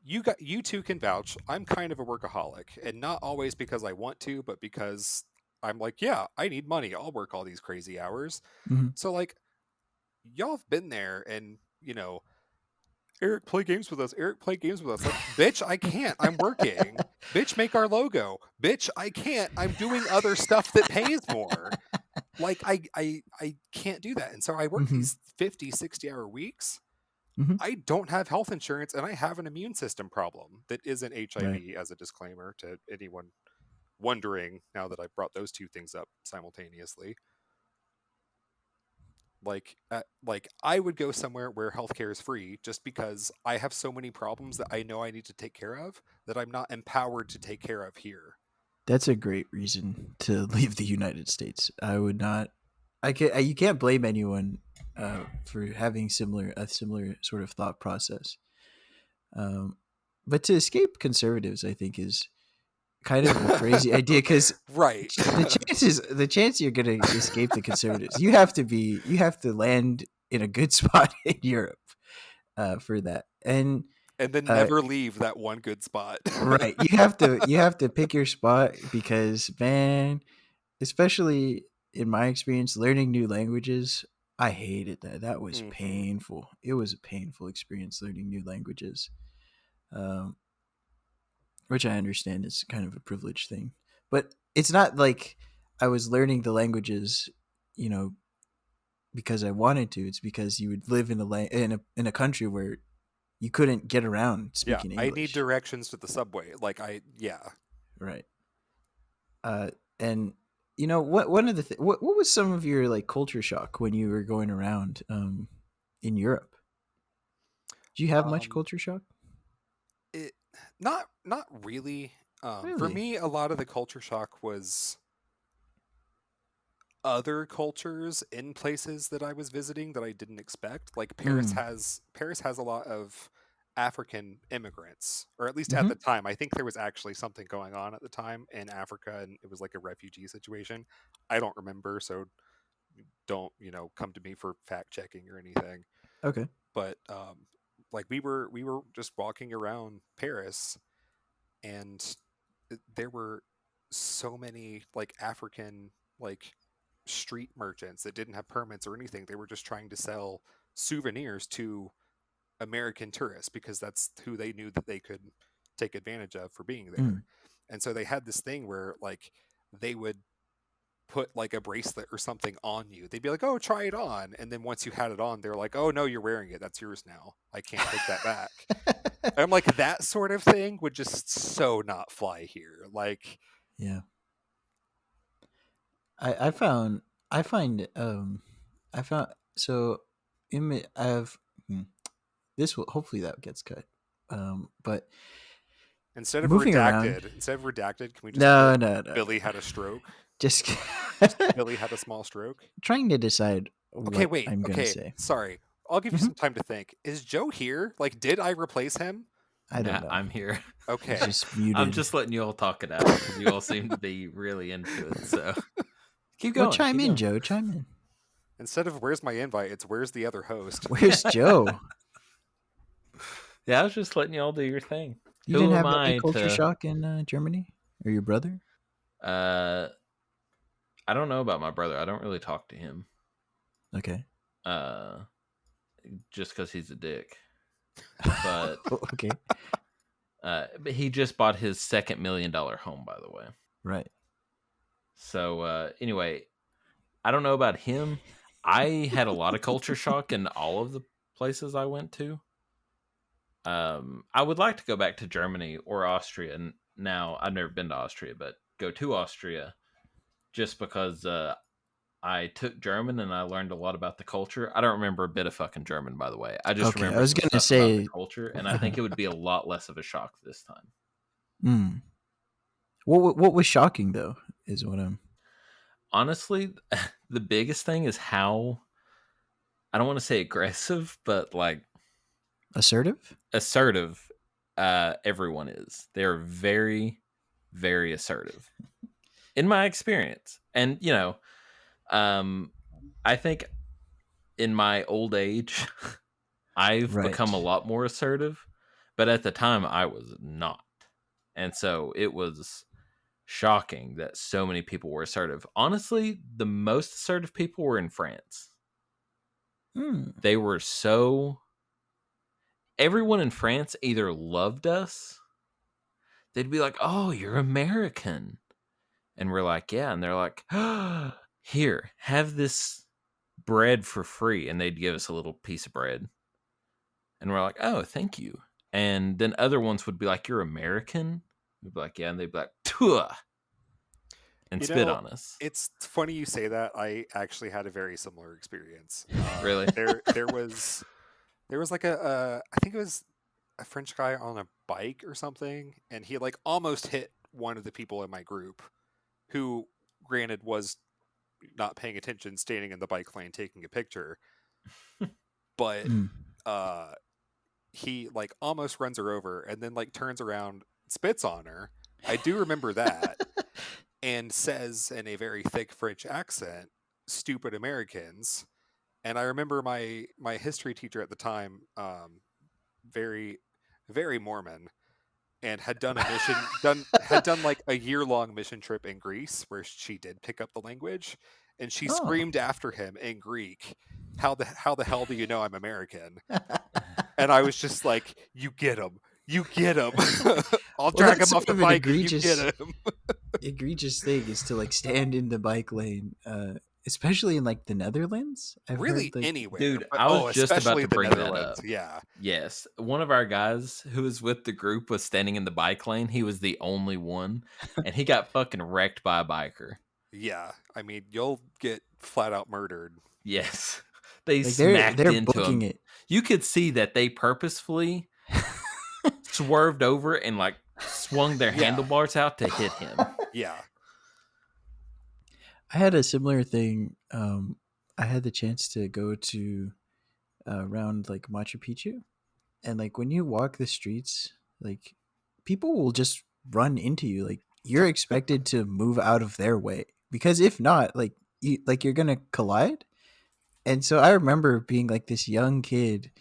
S1: you two can vouch. I'm kind of a workaholic, and not always because I want to, but because I'm like, yeah, I need money. I'll work all these crazy hours.
S3: Hmm.
S1: So like, y'all have been there, and Eric, play games with us. Eric, play games with us. Like, bitch, I can't. I'm working. Bitch, make our logo. Bitch, I can't. I'm doing other stuff that pays more. Like, I can't do that. And so I work
S3: Hmm.
S1: these 50, 60-hour weeks.
S3: Hmm.
S1: I don't have health insurance, and I have an immune system problem that isn't
S3: Right.
S1: HIV, as a disclaimer to anyone wondering, now that I've brought those two things up simultaneously. Like I would go somewhere where healthcare is free, just because I have so many problems that I know I need to take care of, that I'm not empowered to take care of here.
S3: That's a great reason to leave the United States. I would not. You can't blame anyone for having a similar sort of thought process. Um, but to escape conservatives, I think is kind of a crazy idea, because
S1: Right.
S3: the chance you're gonna escape the conservatives, you have to land in a good spot in Europe for that. And
S1: and then
S3: Uh,
S1: never leave that one good spot.
S3: right. You have to pick your spot because, man, especially in my experience learning new languages, I hated that. That was
S1: Hmm.
S3: painful. It was a painful experience learning new languages. Um, which I understand is kind of a privileged thing. But it's not like I was learning the languages, you know, because I wanted to. It's because you would live in a country where you couldn't get around
S1: Yeah,
S3: speaking
S1: I need
S3: English.
S1: directions to the subway. Like yeah.
S3: Right. And what one of the what was some of your like culture shock when you were going around in Europe? Do you have much
S1: Um,
S3: culture shock?
S1: it not really. For
S3: Really?
S1: me, a lot of the culture shock was other cultures in places that I was visiting that I didn't expect. Like
S3: Mm.
S1: Paris has a lot of African immigrants, or at least at
S3: Mm-hmm.
S1: the time. I think there was actually something going on at the time in Africa, and it was like a refugee situation. I don't remember, so don't come to me for fact checking or anything.
S3: Okay.
S1: But like we were just walking around Paris, and there were so many like African like street merchants that didn't have permits or anything. They were just trying to sell souvenirs to American tourists because that's who they knew that they could take advantage of for being there.
S3: Mm.
S1: And so they had this thing where like they would put like a bracelet or something on you. They'd be like, "Oh, try it on." And then once you had it on, they're like, "Oh, no, you're wearing it. That's yours now. I can't take that back." And I'm like, that sort of thing would just so not fly here. Like,
S3: Yeah. I found I find I found so I've hmm, this will hopefully that gets cut. But moving around.
S1: instead of redacted, can we just put
S3: No, no, no,
S1: Billy
S3: no.
S1: had a stroke?
S3: Just
S1: Billy had a small stroke.
S3: trying to decide
S1: Okay,
S3: what
S1: wait.
S3: I'm gonna
S1: Okay,
S3: say.
S1: sorry. I'll give you
S3: Mhm.
S1: some time to think. Is Joe here? Like, did I replace him?
S3: I don't
S2: Nah,
S3: know.
S2: I'm here.
S3: He's
S1: Okay.
S3: just
S2: I'm
S3: muted.
S2: just letting you all talk it out because you all seem to be really into it. So keep
S3: Well,
S2: going.
S3: chime
S2: Keep
S3: in,
S2: going.
S3: Joe. Chime in.
S1: Instead of where's my invite, it's where's the other host.
S3: Where's Joe?
S2: Yeah, I was just letting you all do your thing.
S3: You didn't
S2: Who am
S3: have any
S2: I
S3: culture
S2: to?
S3: shock in Germany, or your brother?
S2: Uh, I don't know about my brother. I don't really talk to him.
S3: Okay.
S2: Uh, just because he's a dick. But
S3: Okay.
S2: but he just bought his second $1 million home, by the way.
S3: Right.
S2: So anyway, I don't know about him. I had a lot of culture shock in all of the places I went to. I would like to go back to Germany or Austria. And now I've never been to Austria, but go to Austria just because I took German and I learned a lot about the culture. I don't remember a bit of fucking German, by the way. I just
S3: Okay. I
S2: remember
S3: was
S2: some
S3: gonna
S2: stuff about the
S3: say.
S2: culture, and I think it would be a lot less of a shock this time.
S3: Hmm. What was shocking though is what I'm
S2: Honestly, the biggest thing is how, I don't want to say aggressive, but like
S3: assertive.
S2: assertive everyone is. They're very, very assertive in my experience. And I think in my old age I've
S3: Right.
S2: become a lot more assertive, but at the time I was not. And so it was shocking that so many people were assertive. Honestly, the most assertive people were in France.
S3: Hmm.
S2: They were so, everyone in France either loved us, they'd be like, "Oh, you're American." And we're like, "Yeah." And they're like, "Here, have this bread for free." And they'd give us a little piece of bread. And we're like, "Oh, thank you." And then other ones would be like, "You're American?" We'd be like, "Yeah." And they'd be like, "Tuh," and
S1: You
S2: spit
S1: know,
S2: on us.
S1: it's funny you say that. I actually had a very similar experience.
S2: Really?
S1: There was like I think it was a French guy on a bike or something, and he like almost hit one of the people in my group, who, granted, was not paying attention, standing in the bike lane taking a picture, but
S3: Hmm.
S1: uh, he like almost runs her over and then like turns around, spits on her. I do remember that, and says in a very thick French accent, "Stupid Americans." And I remember my history teacher at the time, very very Mormon, and had done a mission had done like a year-long mission trip in Greece where she did pick up the language, and she
S3: Oh.
S1: screamed after him in Greek, how the hell do you know I'm American? And I was just like, you get him. You get him. I'll drag him
S3: that's
S1: off the
S3: sort of an
S1: bike and you get him.
S3: egregious thing is to like stand in the bike lane, especially in like the Netherlands. I've
S1: Really
S3: heard like
S1: anywhere.
S2: Dude,
S1: But,
S2: I was just about
S1: especially
S2: to
S1: the
S2: bring that
S1: Netherlands.
S2: up.
S1: Yeah.
S2: Yes. One of our guys who was with the group was standing in the bike lane. He was the only one, and he got fucking wrecked by a biker.
S1: Yeah. I mean, you'll get flat out murdered.
S2: Yes. They
S3: like
S2: smacked
S3: they're
S2: into
S3: booking
S2: him.
S3: it.
S2: You could see that they purposefully swerved over and like swung their
S1: Yeah.
S2: handlebars out to hit him.
S1: Yeah.
S3: I had a similar thing. I had the chance to go to around like Machu Picchu, and like when you walk the streets, like people will just run into you. Like you're expected to move out of their way, because if not, you're gonna collide. And so I remember being like this young kid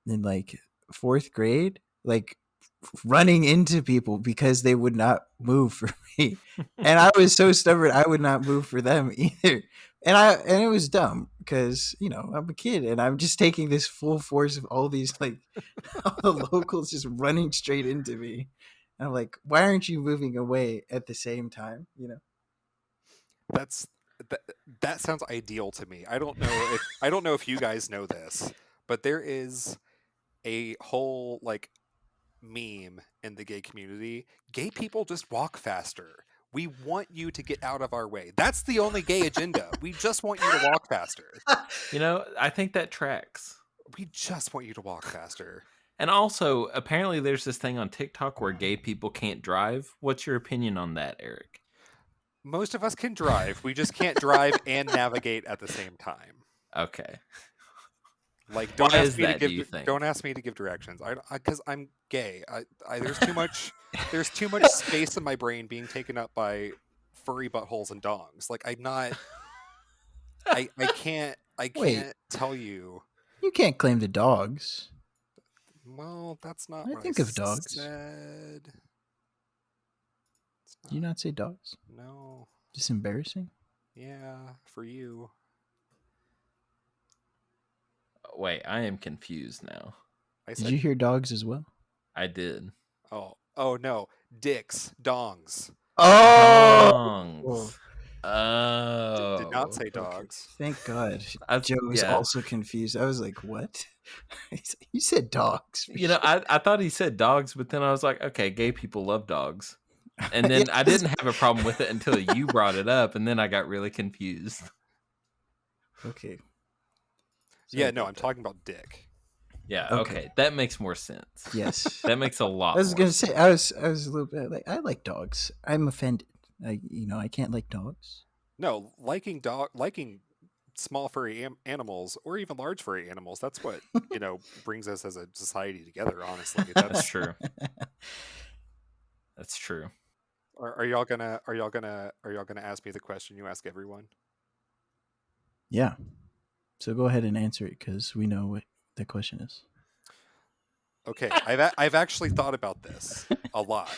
S3: in like fourth grade, like running into people because they would not move for me. And I was so stubborn I would not move for them either. And it was dumb because, I'm a kid and I'm just taking this full force of all these like all the locals just running straight into me. And I'm like, why aren't you moving away at the same time?
S1: That's that sounds ideal to me. I don't know if you guys know this, but there is a whole like meme in the gay community. Gay people just walk faster. We want you to get out of our way. That's the only gay agenda. We just want you to walk faster.
S2: I think that tracks.
S1: We just want you to walk faster.
S2: And also, apparently there's this thing on TikTok where gay people can't drive. What's your opinion on that, Eric?
S1: Most of us can drive. We just can't drive and navigate at the same time.
S2: Okay.
S1: Like,
S2: Why is that, do you think?
S1: Don't ask me to give directions. Because I'm gay. There's too much. There's too much space in my brain being taken up by furry buttholes and dongs. Like, I'm not. I can't. I
S3: Wait.
S1: can't tell you.
S3: You can't claim the dogs.
S1: Well, that's not.
S3: I
S1: what
S3: think
S1: I
S3: of dogs.
S1: said.
S3: Did you not say dogs?
S1: No.
S3: Just embarrassing.
S1: Yeah, for you.
S2: Wait, I am confused now.
S3: Did you hear dogs as well?
S2: I did.
S1: Oh no, dicks, dongs.
S2: Dongs. Oh.
S1: Did not say dogs.
S3: Thank God. Joe was also confused. I was like, what? You said dogs.
S2: I thought he said dogs, but then I was like, okay, gay people love dogs. And then I didn't have a problem with it until you brought it up, and then I got really confused.
S3: Okay.
S2: Sorry
S1: I'm talking about dick.
S2: Yeah, okay. That makes more sense.
S3: Yes.
S2: That makes a lot
S3: I was
S2: more
S3: going to
S2: sense.
S3: say, I was a little bit like, I like dogs. I'm offended. I can't like dogs.
S1: No, liking small furry animals or even large furry animals, that's what, brings us as a society together, honestly.
S2: That's true. That's true.
S1: Are y'all gonna ask me the question you ask everyone?
S3: Yeah. So go ahead and answer it because we know what the question is.
S1: Okay, I've actually thought about this a lot,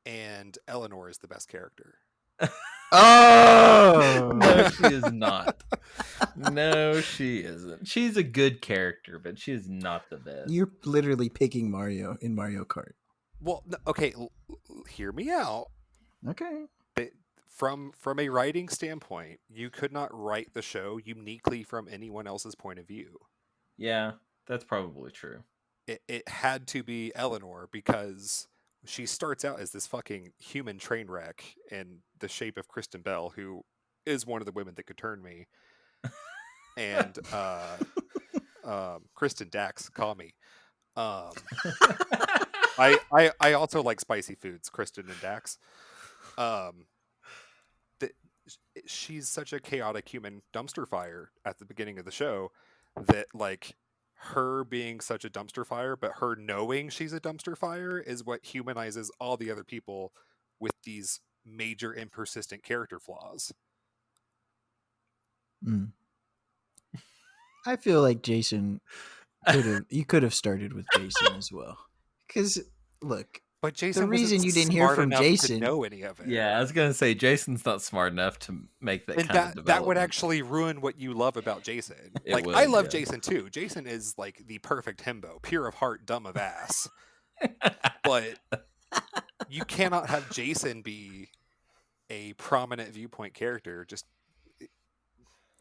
S1: and Eleanor is the best character.
S3: Oh
S2: no, she is not. No, she isn't. She's a good character, but she is not the best.
S3: You're literally picking Mario in Mario Kart.
S1: Well, okay, hear me out.
S3: Okay.
S1: From a writing standpoint, you could not write the show uniquely from anyone else's point of view.
S2: Yeah, that's probably true.
S1: It had to be Eleanor because she starts out as this fucking human train wreck in the shape of Kristen Bell, who is one of the women that could turn me. And Kristen Dax, call me. I also like spicy foods, Kristen and Dax. She's such a chaotic human dumpster fire at the beginning of the show that like her being such a dumpster fire, but her knowing she's a dumpster fire is what humanizes all the other people with these major and persistent character flaws.
S3: I feel like Jason You could have started with Jason as well. Because look,
S1: But Jason
S3: reason
S1: wasn't
S3: you didn't hear
S1: smart
S3: from
S1: enough
S3: Jason-
S1: to know any of it.
S2: Yeah, I was gonna say Jason's not smart enough to make that
S1: And
S2: kind of
S1: that
S2: development.
S1: would actually ruin what you love about Jason.
S2: It
S1: Like,
S2: would,
S1: I love
S2: yeah.
S1: Jason too. Jason is like the perfect himbo, pure of heart, dumb of ass. But you cannot have Jason be a prominent viewpoint character. Just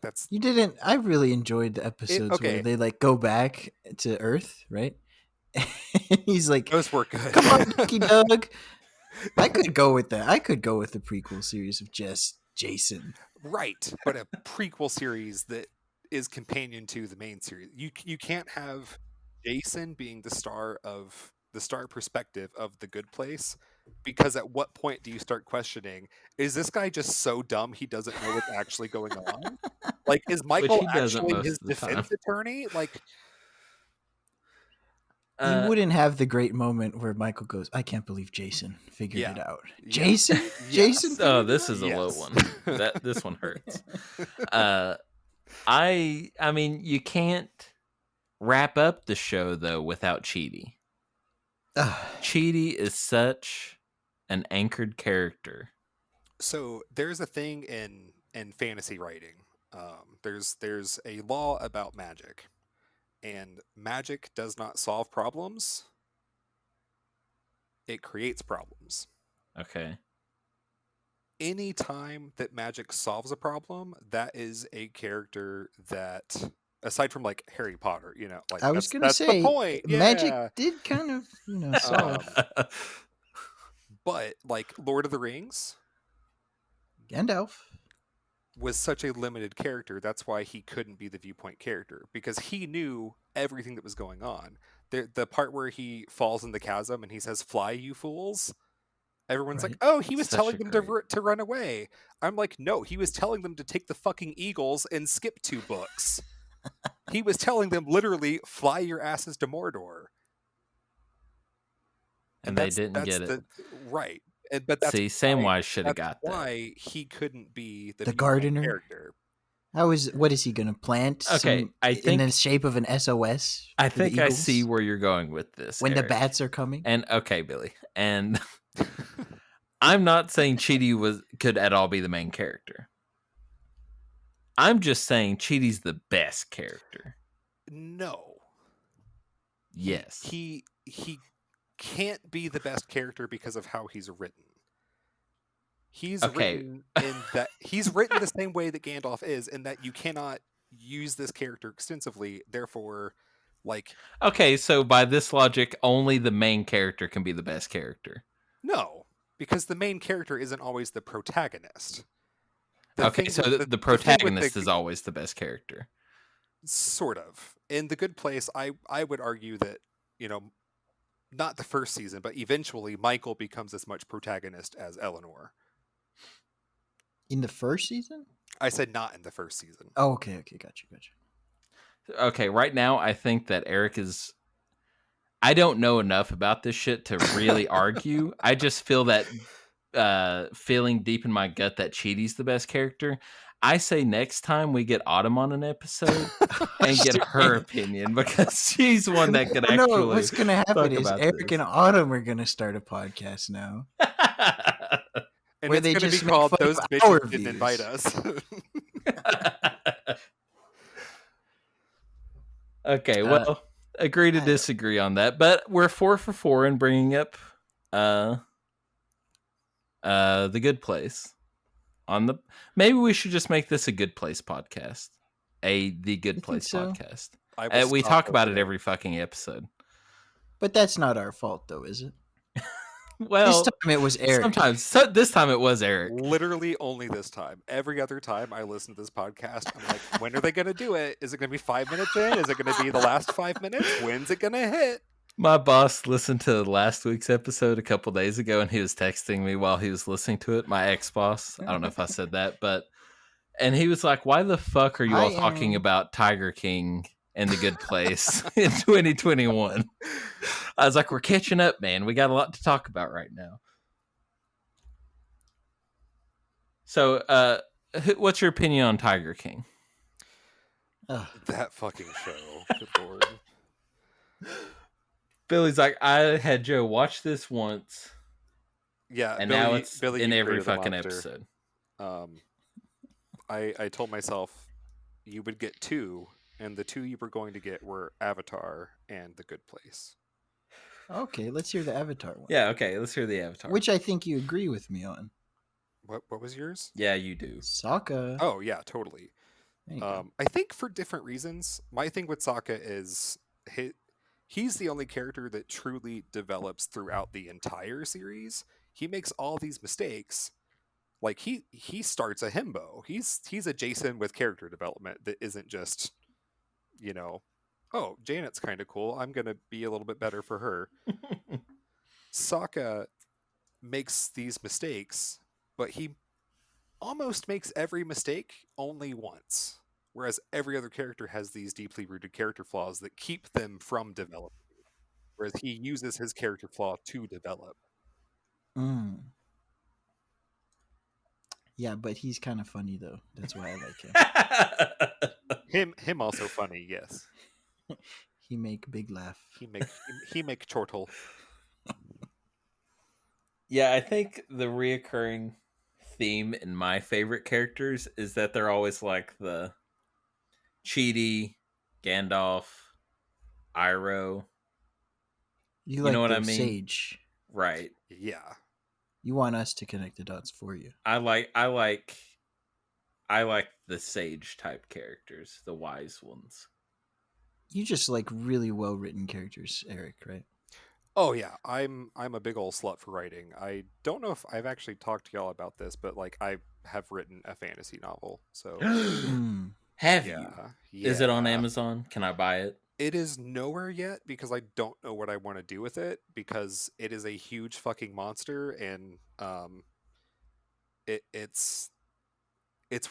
S1: that's
S3: You didn't. I really enjoyed the episodes where
S1: okay.
S3: they like go back to Earth, right? And he's like,
S1: Those were good.
S3: "Come on, Ducky Doug." I could go with that. I could go with the prequel series of just Jason.
S1: Right, but a prequel series that is companion to the main series. You can't have Jason being the star perspective of the Good Place, because at what point do you start questioning, is this guy just so dumb he doesn't know what's actually going on? Like, is Michael
S2: he doesn't
S1: actually
S2: most
S1: his
S2: of the time.
S1: defense attorney? Like,
S3: You wouldn't have the great moment where Michael goes, "I can't believe Jason figured
S1: Yeah.
S3: it out."
S1: Yeah.
S3: Jason,
S1: Yes.
S3: Jason.
S2: Oh,
S3: figured
S2: this
S3: it
S2: is a low
S1: Yes.
S2: one. This one hurts. I mean, you can't wrap up the show though without Chidi.
S3: out.
S2: Chidi is such an anchored character.
S1: So there's a thing in fantasy writing. There's a law about magic, and magic does not solve problems. It creates problems.
S2: Okay.
S1: Any time that magic solves a problem, that is a character that, aside from like Harry Potter, like
S3: I was gonna
S1: that's
S3: say,
S1: the point.
S3: magic
S1: Yeah.
S3: did kind of, solve.
S1: But like Lord of the Rings
S3: Gandalf.
S1: was such a limited character. That's why he couldn't be the viewpoint character, because he knew everything that was going on. The part where he falls in the chasm and he says, "Fly, you fools." Everyone's like,
S3: Right.
S1: "Oh, he was
S2: Such
S1: telling
S2: a
S1: them
S2: great-
S1: to run away." I'm like, "No, he was telling them to take the fucking eagles and skip 2 books." He was telling them literally, "Fly your asses to Mordor."
S2: and they didn't get it.
S1: Right. But that's
S2: See, Samwise should have got that.
S1: why he couldn't be the
S3: The
S1: viewpoint
S3: gardener?
S1: character.
S3: What is he gonna plant?
S2: Okay, I
S3: in
S2: think-
S3: the shape of an SOS.
S2: I
S3: for the
S2: think I
S3: Eagles?
S2: see where you're going with this.
S3: when
S2: Eric.
S3: the bats are coming.
S2: And okay, Billy. And I'm not saying Chidi could at all be the main character. I'm just saying Chidi's the best character.
S1: No.
S2: Yes.
S1: He can't be the best character because of how he's written. He's
S2: Okay.
S1: written in that he's written the same way that Gandalf is, in that you cannot use this character extensively. Therefore, like,
S2: Okay, so by this logic, only the main character can be the best character.
S1: no, because the main character isn't always the protagonist.
S2: Okay, so the
S1: thing with
S2: protagonist is always the best character.
S1: sort of. In The Good Place, I would argue that, not the first season, but eventually Michael becomes as much protagonist as Eleanor.
S3: In the first season?
S1: I said not in the first season.
S3: Oh, okay, gotcha.
S2: Okay, right now I think that Eric is. I don't know enough about this shit to really argue. I just feel that feeling deep in my gut that Chidi's the best character. I say next time we get Autumn on an episode and get her opinion, because she's one that could actually.
S3: No, what's gonna happen
S2: talk
S3: is
S2: about
S3: Eric
S2: this.
S3: and Autumn are gonna start a podcast now.
S1: And
S3: Where
S1: it's
S3: they
S1: going to
S3: just
S1: be
S3: make
S1: called
S3: fun
S1: "Those
S3: of
S1: Bitches
S3: our
S1: Didn't
S3: views.
S1: Invite Us."
S2: Okay, well, agree to disagree on that, but we're 4 for 4 in bringing up The Good Place. Maybe we should just make this a Good Place podcast, The Good Place
S3: so?
S2: podcast.
S1: I will
S2: We
S1: stop
S2: talk about
S1: over
S2: it every fucking episode.
S3: But that's not our fault, though, is it?
S2: Well,
S3: This time it was Eric.
S2: sometimes. This time it was Eric.
S1: Literally only this time. Every other time I listen to this podcast, I'm like, when are they going to do it? Is it going to be 5 minutes in? Is it going to be the last 5 minutes? When's it going to hit?
S2: My boss listened to last week's episode a couple days ago, and he was texting me while he was listening to it. My ex-boss. I don't know if I said that, and he was like, "Why the fuck are you all talking about Tiger King and The Good Place in 2021?" I was like, "We're catching up, man. We got a lot to talk about right now." So, what's your opinion on Tiger King?
S3: Ugh.
S1: That fucking show. Good lord.
S2: Billy's like, I had Joe watch this once,
S1: Yeah,
S2: and now
S1: Billy,
S2: it's
S1: Billy,
S2: in
S1: you
S2: every
S1: created the
S2: fucking
S1: monster.
S2: episode.
S1: I told myself you would get 2, and the 2 you were going to get were Avatar and The Good Place.
S3: Okay, let's hear the Avatar one.
S2: Yeah, okay, let's hear the Avatar.
S3: Which I think you agree with me on.
S1: What was yours?
S2: Yeah, you do.
S3: Sokka.
S1: Oh yeah, totally.
S3: There you go.
S1: I think for different reasons. My thing with Sokka is he's the only character that truly develops throughout the entire series. He makes all these mistakes. Like he starts a himbo. He's a Jason with character development that isn't just, oh, Janet's kind of cool. I'm going to be a little bit better for her. Sokka makes these mistakes, but he almost makes every mistake only once. Whereas every other character has these deeply rooted character flaws that keep them from developing. Whereas he uses his character flaw to develop.
S3: Mm. Yeah, but he's kind of funny though. That's why I like him.
S1: Him also funny, yes.
S3: He make big laugh.
S1: He make chortle.
S2: Yeah, I think the reoccurring theme in my favorite characters is that they're always like the Chidi, Gandalf, Iroh.
S3: You like
S2: know what
S3: the
S2: I mean?
S3: sage.
S2: Right.
S1: Yeah.
S3: You want us to connect the dots for you.
S2: I like the sage type characters, the wise ones.
S3: You just like really well written characters, Eric, right?
S1: Oh yeah, I'm a big old slut for writing. I don't know if I've actually talked to y'all about this, but like I have written a fantasy novel. So
S2: Have
S1: yeah,
S2: you?
S1: yeah.
S2: Is it on Amazon? Can I buy it?
S1: It is nowhere yet because I don't know what I want to do with it because it is a huge fucking monster and it's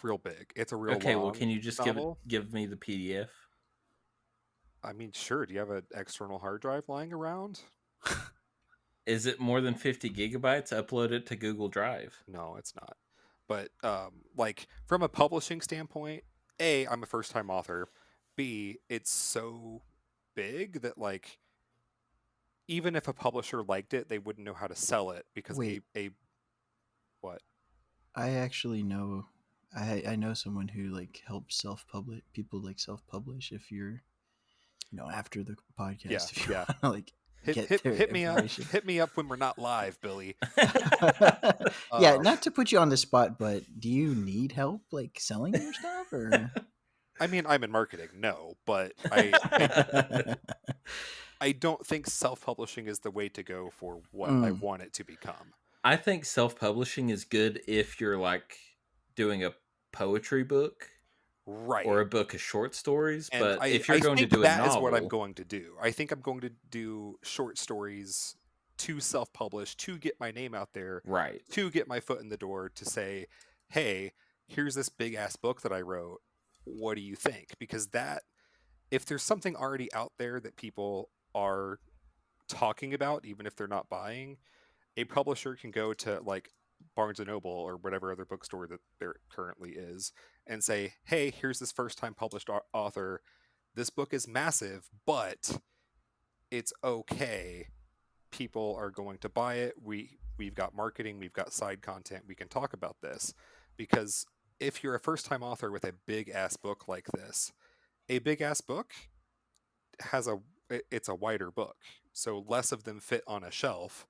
S1: real big. It's a real
S2: okay.
S1: long
S2: Well, can you just
S1: novel.
S2: give me the PDF?
S1: I mean, sure. Do you have an external hard drive lying around?
S2: Is it more than 50 gigabytes? Upload it to Google Drive.
S1: No, it's not. But like from a publishing standpoint, A, I'm a first time author. B, it's so big that like even if a publisher liked it, they wouldn't know how to sell it because
S3: Wait.
S1: a what?
S3: I actually know I know someone who like helps self-publish people like self-publish if you're after the podcast
S1: Yeah,
S3: if you
S1: yeah.
S3: want to like
S1: Hit me up. Hit me up when we're not live, Billy.
S3: Yeah, not to put you on the spot, but do you need help like selling your stuff or
S1: I mean, I'm in marketing, no, but I don't think self-publishing is the way to go for what I want it to become.
S2: I think self-publishing is good if you're like doing a poetry book,
S1: right,
S2: or a book of short stories.
S1: And
S2: but if you're going to do a novel,
S1: that is what I'm going to do. I think I'm going to do short stories to self-publish to get my name out there,
S2: right?
S1: To get my foot in the door to say, hey, here's this big ass book that I wrote. What do you think? Because that, if there's something already out there that people are talking about, even if they're not buying, a publisher can go to like Barnes and Noble or whatever other bookstore that there currently is and say, hey, here's this first time published author. This book is massive, but it's okay. People are going to buy it. We've got marketing, we've got side content. We can talk about this because if you're a first time author with a big ass book like this, a big ass book it's a wider book. So less of them fit on a shelf.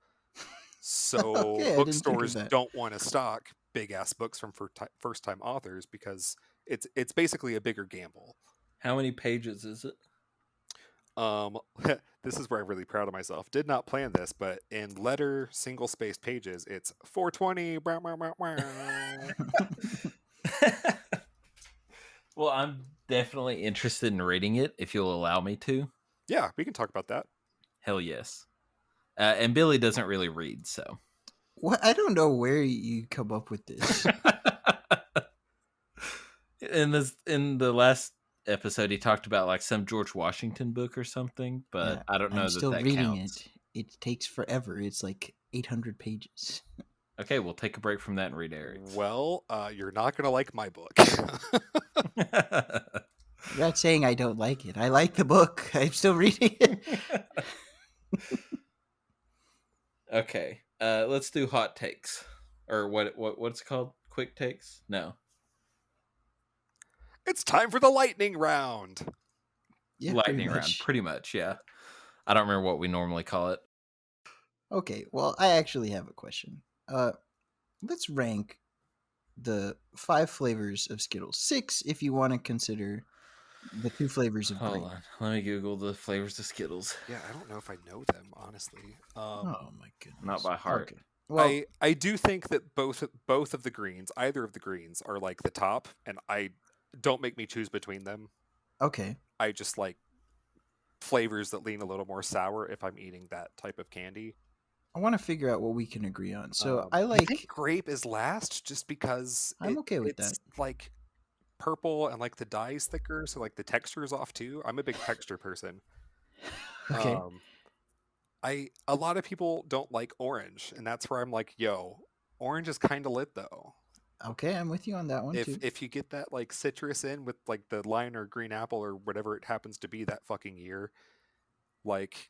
S1: So
S3: Okay,
S1: bookstores don't want to stock big ass books from first time authors because it's basically a bigger gamble.
S2: How many pages is it?
S1: This is where I'm really proud of myself. Did not plan this, but in letter single spaced pages, it's 420.
S2: Well, I'm definitely interested in reading it if you'll allow me to.
S1: Yeah, we can talk about that.
S2: Hell yes. And Billy doesn't really read, so.
S3: What? I don't know where you come up with this.
S2: In the last episode, he talked about like some George Washington book or something, but yeah, I don't know.
S3: I'm still reading
S2: counts.
S3: it. It takes forever. It's like 800 pages.
S2: Okay, we'll take a break from that and read Eric's.
S1: Well, you're not gonna like my book.
S3: I'm not saying I don't like it. I like the book. I'm still reading it.
S2: Okay, let's do hot takes, or what's it called? Quick takes? No,
S1: It's time for the lightning round.
S3: Yeah,
S2: lightning round. Pretty much, yeah. I don't remember what we normally call it.
S3: Okay, well, I actually have a question. Let's rank the 5 flavors of Skittles. 6 if you want to consider the 2 flavors of
S2: Hold
S3: grape.
S2: on, let me Google the flavors of Skittles.
S1: Yeah, I don't know if I know them, honestly.
S3: Oh my goodness.
S2: Not by heart.
S3: Okay. Well,
S1: I do think that both of the greens, either of the greens, are like the top, and I don't make me choose between them.
S3: okay.
S1: I just like flavors that lean a little more sour if I'm eating that type of candy.
S3: I want to figure out what we can agree on. So I
S1: I think
S3: like.
S1: grape is last, just because
S3: I'm okay with
S1: it's
S3: that.
S1: like purple and like the dye is thicker, so like the texture is off too. I'm a big texture person.
S3: Okay.
S1: A lot of people don't like orange, and that's where I'm like, yo, orange is kind of lit though.
S3: Okay, I'm with you on that one
S1: If
S3: too.
S1: if you get that like citrus in with like the lime or green apple or whatever it happens to be that fucking year, like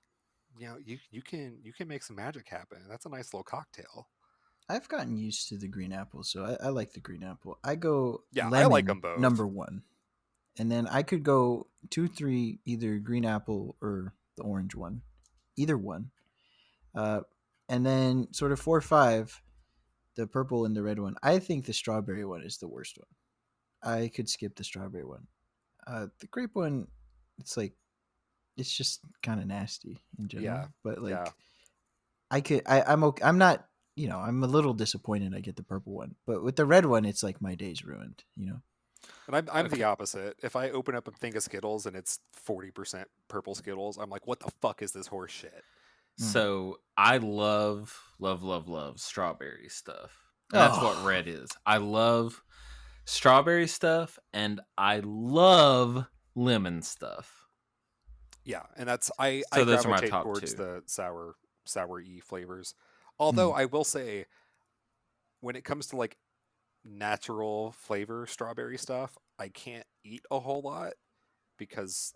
S1: you can make some magic happen. That's a nice little cocktail.
S3: I've gotten used to the green apple, so I like the green apple. I go
S1: Yeah, I like them
S3: lemon
S1: both.
S3: number 1. And then I could go 2, 3, either green apple or the orange one. Either one. And then sort of 4, 5, the purple and the red one. I think the strawberry one is the worst one. I could skip the strawberry one. The grape one, it's like it's just kind of nasty in general.
S1: Yeah,
S3: But like,
S1: yeah.
S3: I'm okay. I'm not. I'm a little disappointed I get the purple one, but with the red one, it's like my day's ruined.
S1: And I'm
S2: Okay.
S1: the opposite. If I open up a thing of Skittles and it's 40% purple Skittles, I'm like, what the fuck is this horse shit?
S2: So I love strawberry stuff. And that's what
S3: Oh,
S2: red is. I love strawberry stuff and I love lemon stuff.
S1: Yeah, and that's I
S2: So those are my
S1: gravitate
S2: top
S1: towards
S2: 2.
S1: the sour y flavors. Although I will say, when it comes to like natural flavor strawberry stuff, I can't eat a whole lot because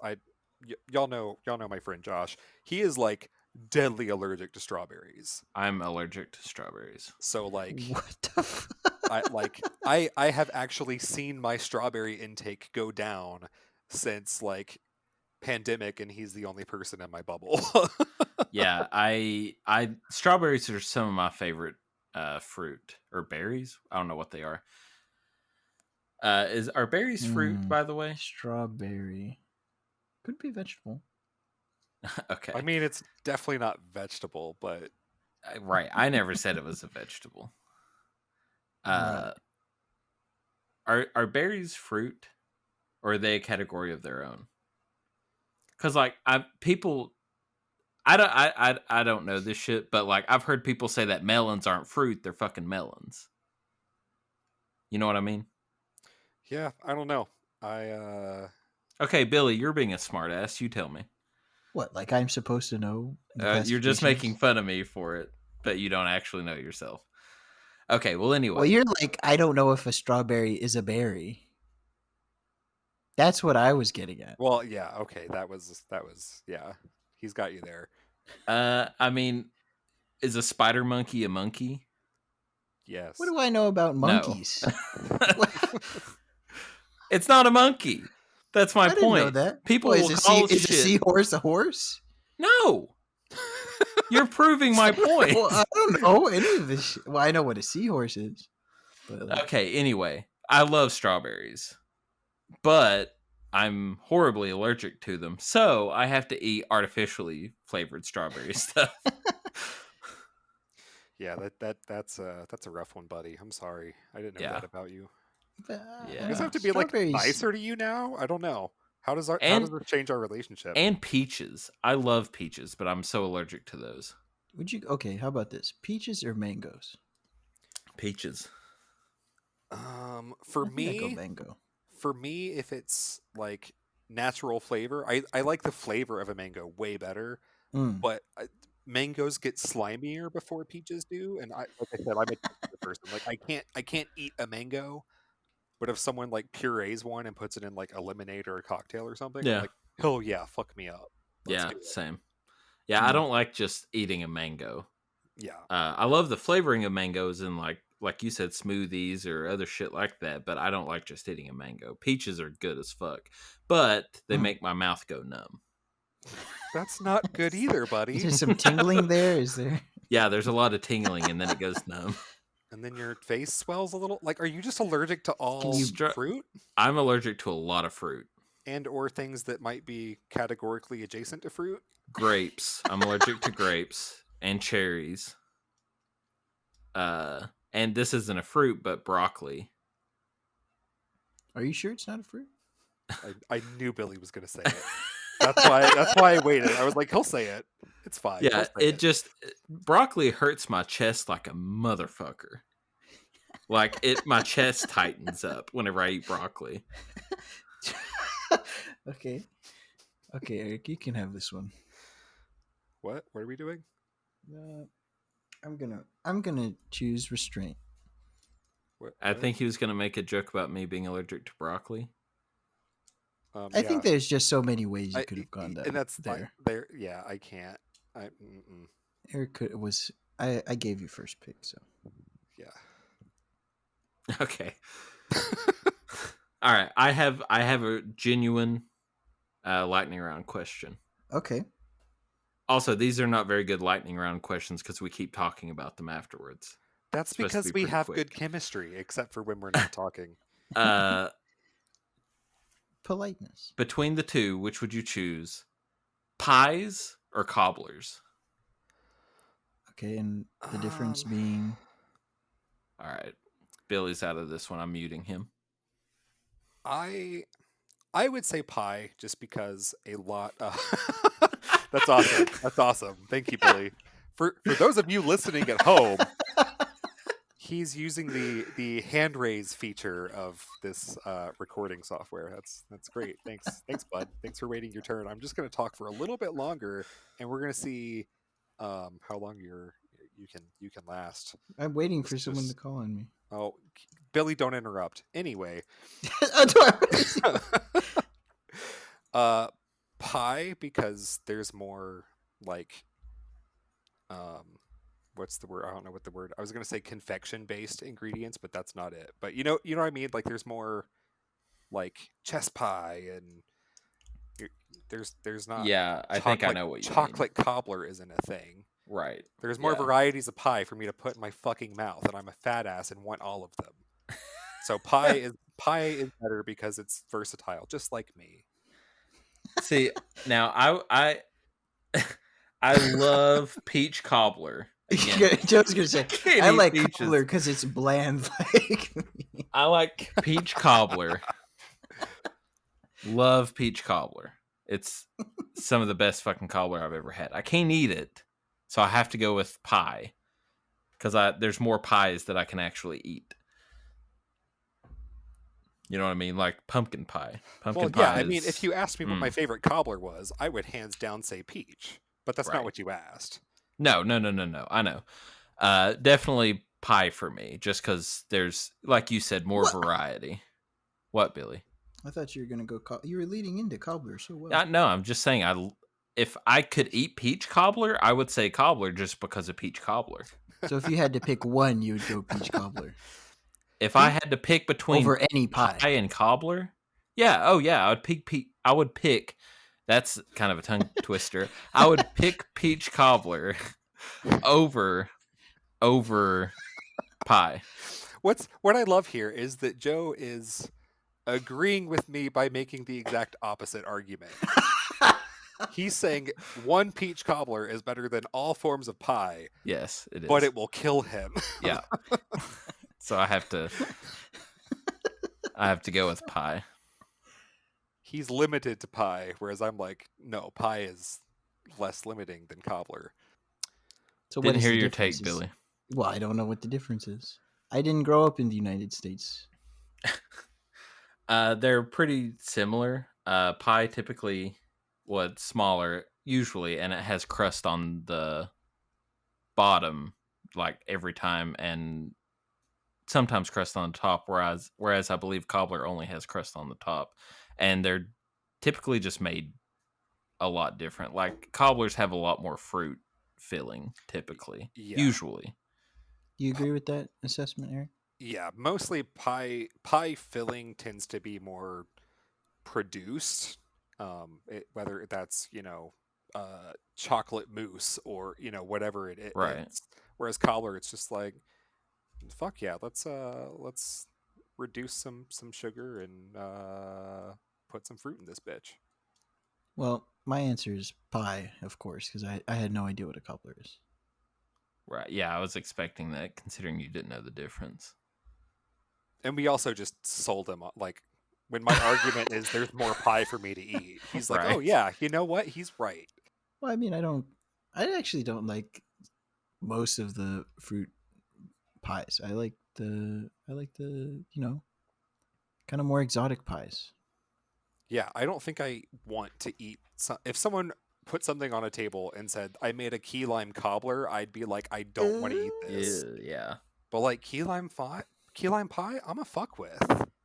S1: y'all know my friend Josh. He is like deadly allergic to strawberries.
S2: I'm allergic to strawberries.
S1: So like
S3: what the?
S1: I have actually seen my strawberry intake go down since like pandemic, and he's the only person in my bubble.
S2: Yeah, I strawberries are some of my favorite fruit or berries. I don't know what they are. Are berries fruit, by the way?
S3: Strawberry could be vegetable.
S2: Okay.
S1: I mean, it's definitely not vegetable, but
S2: Right. I never said it was a vegetable.
S3: Right.
S2: Are berries fruit, or are they a category of their own? Because like people, I don't know this shit, but like I've heard people say that melons aren't fruit; they're fucking melons. You know what I mean?
S1: yeah, I don't know. I
S2: Okay, Billy, you're being a smartass. You tell me.
S3: What? Like I'm supposed to know the
S2: You're just making
S3: classifications?
S2: fun of me for it, but you don't actually know yourself. Okay, well,
S3: Well,
S2: anyway.
S3: you're like I don't know if a strawberry is a berry. That's what I was getting at.
S1: well, yeah, okay, that was yeah. He's got you there.
S2: I mean, is a spider monkey a monkey?
S3: What
S1: Yes.
S3: do I know about
S2: No.
S3: monkeys? What?
S2: It's not a monkey. That's my
S3: I didn't know
S2: point.
S3: that.
S2: People
S3: What,
S2: will call
S3: is a
S2: shit.
S3: seahorse a horse?
S2: No. You're proving my point.
S3: Well, I don't know any of this. Well, I know what a seahorse is, but like,
S2: Okay, anyway, I love strawberries, but I'm horribly allergic to them. So I have to eat artificially flavored strawberry stuff.
S1: Yeah, that's a rough one, buddy. I'm sorry. I didn't know
S2: Yeah.
S1: that about you.
S2: Yeah.
S1: Does it have to be like
S3: strawberries.
S1: nicer to you now? I don't know. How does
S2: And
S1: this change our relationship?
S2: and peaches. I love peaches, but I'm so allergic to those.
S3: Would you? Okay, how about this? Peaches or mangoes?
S2: Peaches.
S1: For
S3: I think I go
S1: me,
S3: mango.
S1: if it's like natural flavor, I like the flavor of a mango way better.
S3: Mm.
S1: But mangoes get slimier before peaches do, and like I said, I'm a texture person. Like I can't eat a mango But if someone like purees one and puts it in like a lemonade or a cocktail or something, I'm
S2: Yeah.
S1: like, hell yeah, fuck me up. Let's
S2: Yeah,
S1: do it.
S2: same. Yeah, I don't like just eating a mango.
S1: Yeah.
S2: I love the flavoring of mangoes in like you said, smoothies or other shit like that, but I don't like just eating a mango. Peaches are good as fuck, but they make my mouth go numb.
S1: That's not good either,
S3: Is
S1: buddy.
S3: there some tingling there? Is there?
S2: Yeah, there's a lot of tingling and then it goes numb.
S1: And then your face swells a little. Like, are you just allergic to all
S3: you-
S1: fruit
S2: I'm allergic to a lot of fruit.
S1: and or things that might be categorically adjacent to fruit?
S2: Grapes. I'm allergic to grapes and cherries. And this isn't a fruit, but broccoli.
S3: Are you sure it's not a fruit?
S1: I knew Billy was going to say it. That's why I waited. I was like, he'll say it. It's fine.
S2: Yeah,
S1: He'll say
S2: it just broccoli hurts my chest like a motherfucker. Like my chest tightens up whenever I eat broccoli.
S3: Okay, Eric, you can have this one.
S1: What are we doing?
S3: I'm gonna choose restraint.
S2: I think he was going to make a joke about me being allergic to broccoli.
S3: I think there's just so many ways you could have gone down.
S1: And that's
S3: there.
S1: Yeah, I can't.
S3: Eric was. I gave you first pick, so
S1: yeah.
S2: Okay. All right. I have a genuine lightning round question.
S3: okay.
S2: Also, these are not very good lightning round questions because we keep talking about them afterwards.
S1: That's
S2: supposed to
S1: because
S2: be
S1: we
S2: pretty
S1: have
S2: quick.
S1: good chemistry, except for when we're not talking.
S3: Politeness.
S2: Between the two, which would you choose? Pies or cobblers?
S3: Okay, and the difference being.
S2: All right. Billy's out of this one. I'm muting him.
S1: I would say pie, just because a lot. That's awesome. That's awesome. Thank you, Billy. For those of you listening at home, he's using the hand raise feature of this recording software. That's great. Thanks, bud. Thanks for waiting your turn. I'm just going to talk for a little bit longer, and we're going to see how long you can last.
S3: I'm waiting for someone to call on me.
S1: Oh, Billy, don't interrupt. Anyway, pie, because there's more like what's the word? I don't know what the word. I was gonna say confection based ingredients, but that's not it. But you know what I mean. Like there's more like chess pie and there's not.
S2: Yeah, I think I know what you mean.
S1: Chocolate cobbler isn't a thing.
S2: Right.
S1: There's more varieties of pie for me to put in my fucking mouth, and I'm a fat ass and want all of them. So pie is better because it's versatile, just like me.
S2: See, now I love peach cobbler. Again.
S3: Joe's gonna say I like cobbler because it's bland.
S2: I like peach cobbler. Love peach cobbler. It's some of the best fucking cobbler I've ever had. I can't eat it, so I have to go with pie because there's more pies that I can actually eat. You know what I mean? Like pumpkin pie. Pumpkin pie.
S1: Yeah, I mean, if you asked me what my favorite cobbler was, I would hands down say peach. But that's not what you asked.
S2: No. I know. Definitely pie for me, just because there's, like you said, more variety. What, Billy?
S3: I thought you were gonna go. You were leading into cobbler so well.
S2: No, I'm just saying. If I could eat peach cobbler, I would say cobbler just because of peach cobbler.
S3: So if you had to pick one, you would go peach cobbler.
S2: If I had to pick between
S3: over any pie
S2: and cobbler, I would pick I would pick. That's kind of a tongue twister. I would pick peach cobbler over pie.
S1: What I love here is that Joe is agreeing with me by making the exact opposite argument. He's saying one peach cobbler is better than all forms of pie.
S2: Yes, it is.
S1: But it will kill him.
S2: Yeah. So I have to go with pie.
S1: He's limited to pie, whereas I'm like, no, pie is less limiting than cobbler.
S3: So
S2: didn't hear your take, Billy.
S3: Well, I don't know what the difference is. I didn't grow up in the United States.
S2: They're pretty similar. Pie typically was smaller, usually, and it has crust on the bottom, like every time, and sometimes crust on the top, whereas I believe cobbler only has crust on the top, and they're typically just made a lot different. Like cobblers have a lot more fruit filling typically,
S1: Yeah.
S2: usually.
S3: You agree with that assessment, Eric?
S1: Yeah, mostly pie filling tends to be more produced, whether that's chocolate mousse or whatever it
S2: Right.
S1: is. Whereas cobbler, it's just like, fuck yeah, let's reduce some sugar and put some fruit in this bitch.
S3: Well, my answer is pie, of course, because I had no idea what a cobbler is.
S2: Right. Yeah, I was expecting that, considering you didn't know the difference.
S1: And we also just sold him like when my argument is there's more pie for me to eat. He's like, oh
S2: Right.
S1: yeah, you know what? He's right.
S3: Well, I mean, I actually don't like most of the fruit pies. I like the kind of more exotic pies.
S1: Yeah, I don't think I want to eat. If someone put something on a table and said, I made a key lime cobbler, I'd be like, I don't want to eat this.
S2: Yeah.
S1: But like key lime pie, I'm a fuck with.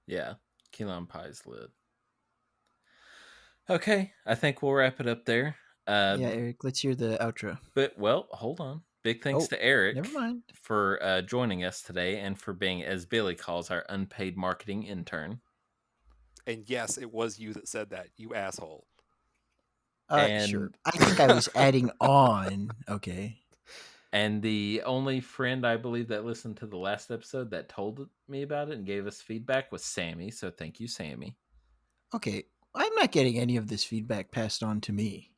S2: Yeah. Key lime pie is lit. Okay, I think we'll wrap it up there.
S3: Yeah, Eric, let's hear the outro.
S2: But, well, hold on. Big thanks to Eric
S3: Never mind.
S2: for joining us today and for being, as Billy calls, our unpaid marketing intern.
S1: And yes, it was you that said that, you asshole.
S3: Sure. I think I was adding on. Okay.
S2: And the only friend I believe that listened to the last episode that told me about it and gave us feedback was Sammy. So thank you, Sammy.
S3: Okay. I'm not getting any of this feedback passed on to me.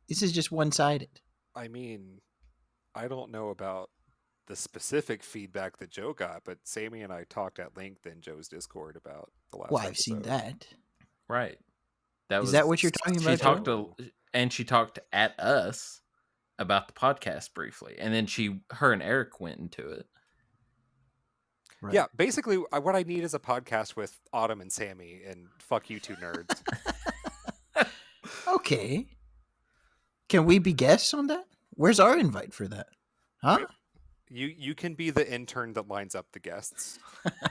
S3: This is just one-sided.
S1: I mean, I don't know about the specific feedback that Joe got, but Sammy and I talked at length in Joe's Discord about the last
S3: Well,
S1: episode.
S3: I've seen that.
S2: Right.
S3: Is that what you're talking about, Joe?
S2: She talked at us about the podcast briefly, and then her and Eric went into it.
S3: Right.
S1: Yeah, basically, what I need is a podcast with Autumn and Sammy, and fuck you two nerds.
S3: Okay. Can we be guests on that? Where's our invite for that? Huh?
S1: You can be the intern that lines up the guests.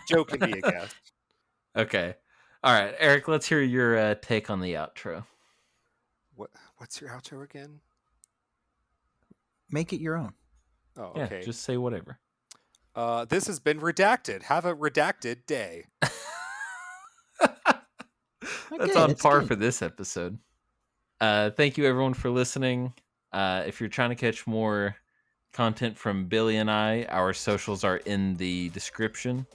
S1: Joe can be a guest.
S2: Okay. All right, Eric, let's hear your take on the outro.
S1: What's your outro again?
S3: Make it your own.
S1: Oh,
S2: yeah,
S1: okay.
S2: Just say whatever.
S1: This has been redacted. Have a redacted day.
S2: That's on par for this episode. Thank you, everyone, for listening. If you're trying to catch more content from Billy and I, our socials are in the description.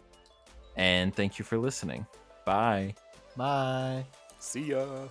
S2: And thank you for listening. Bye.
S3: Bye.
S1: See ya.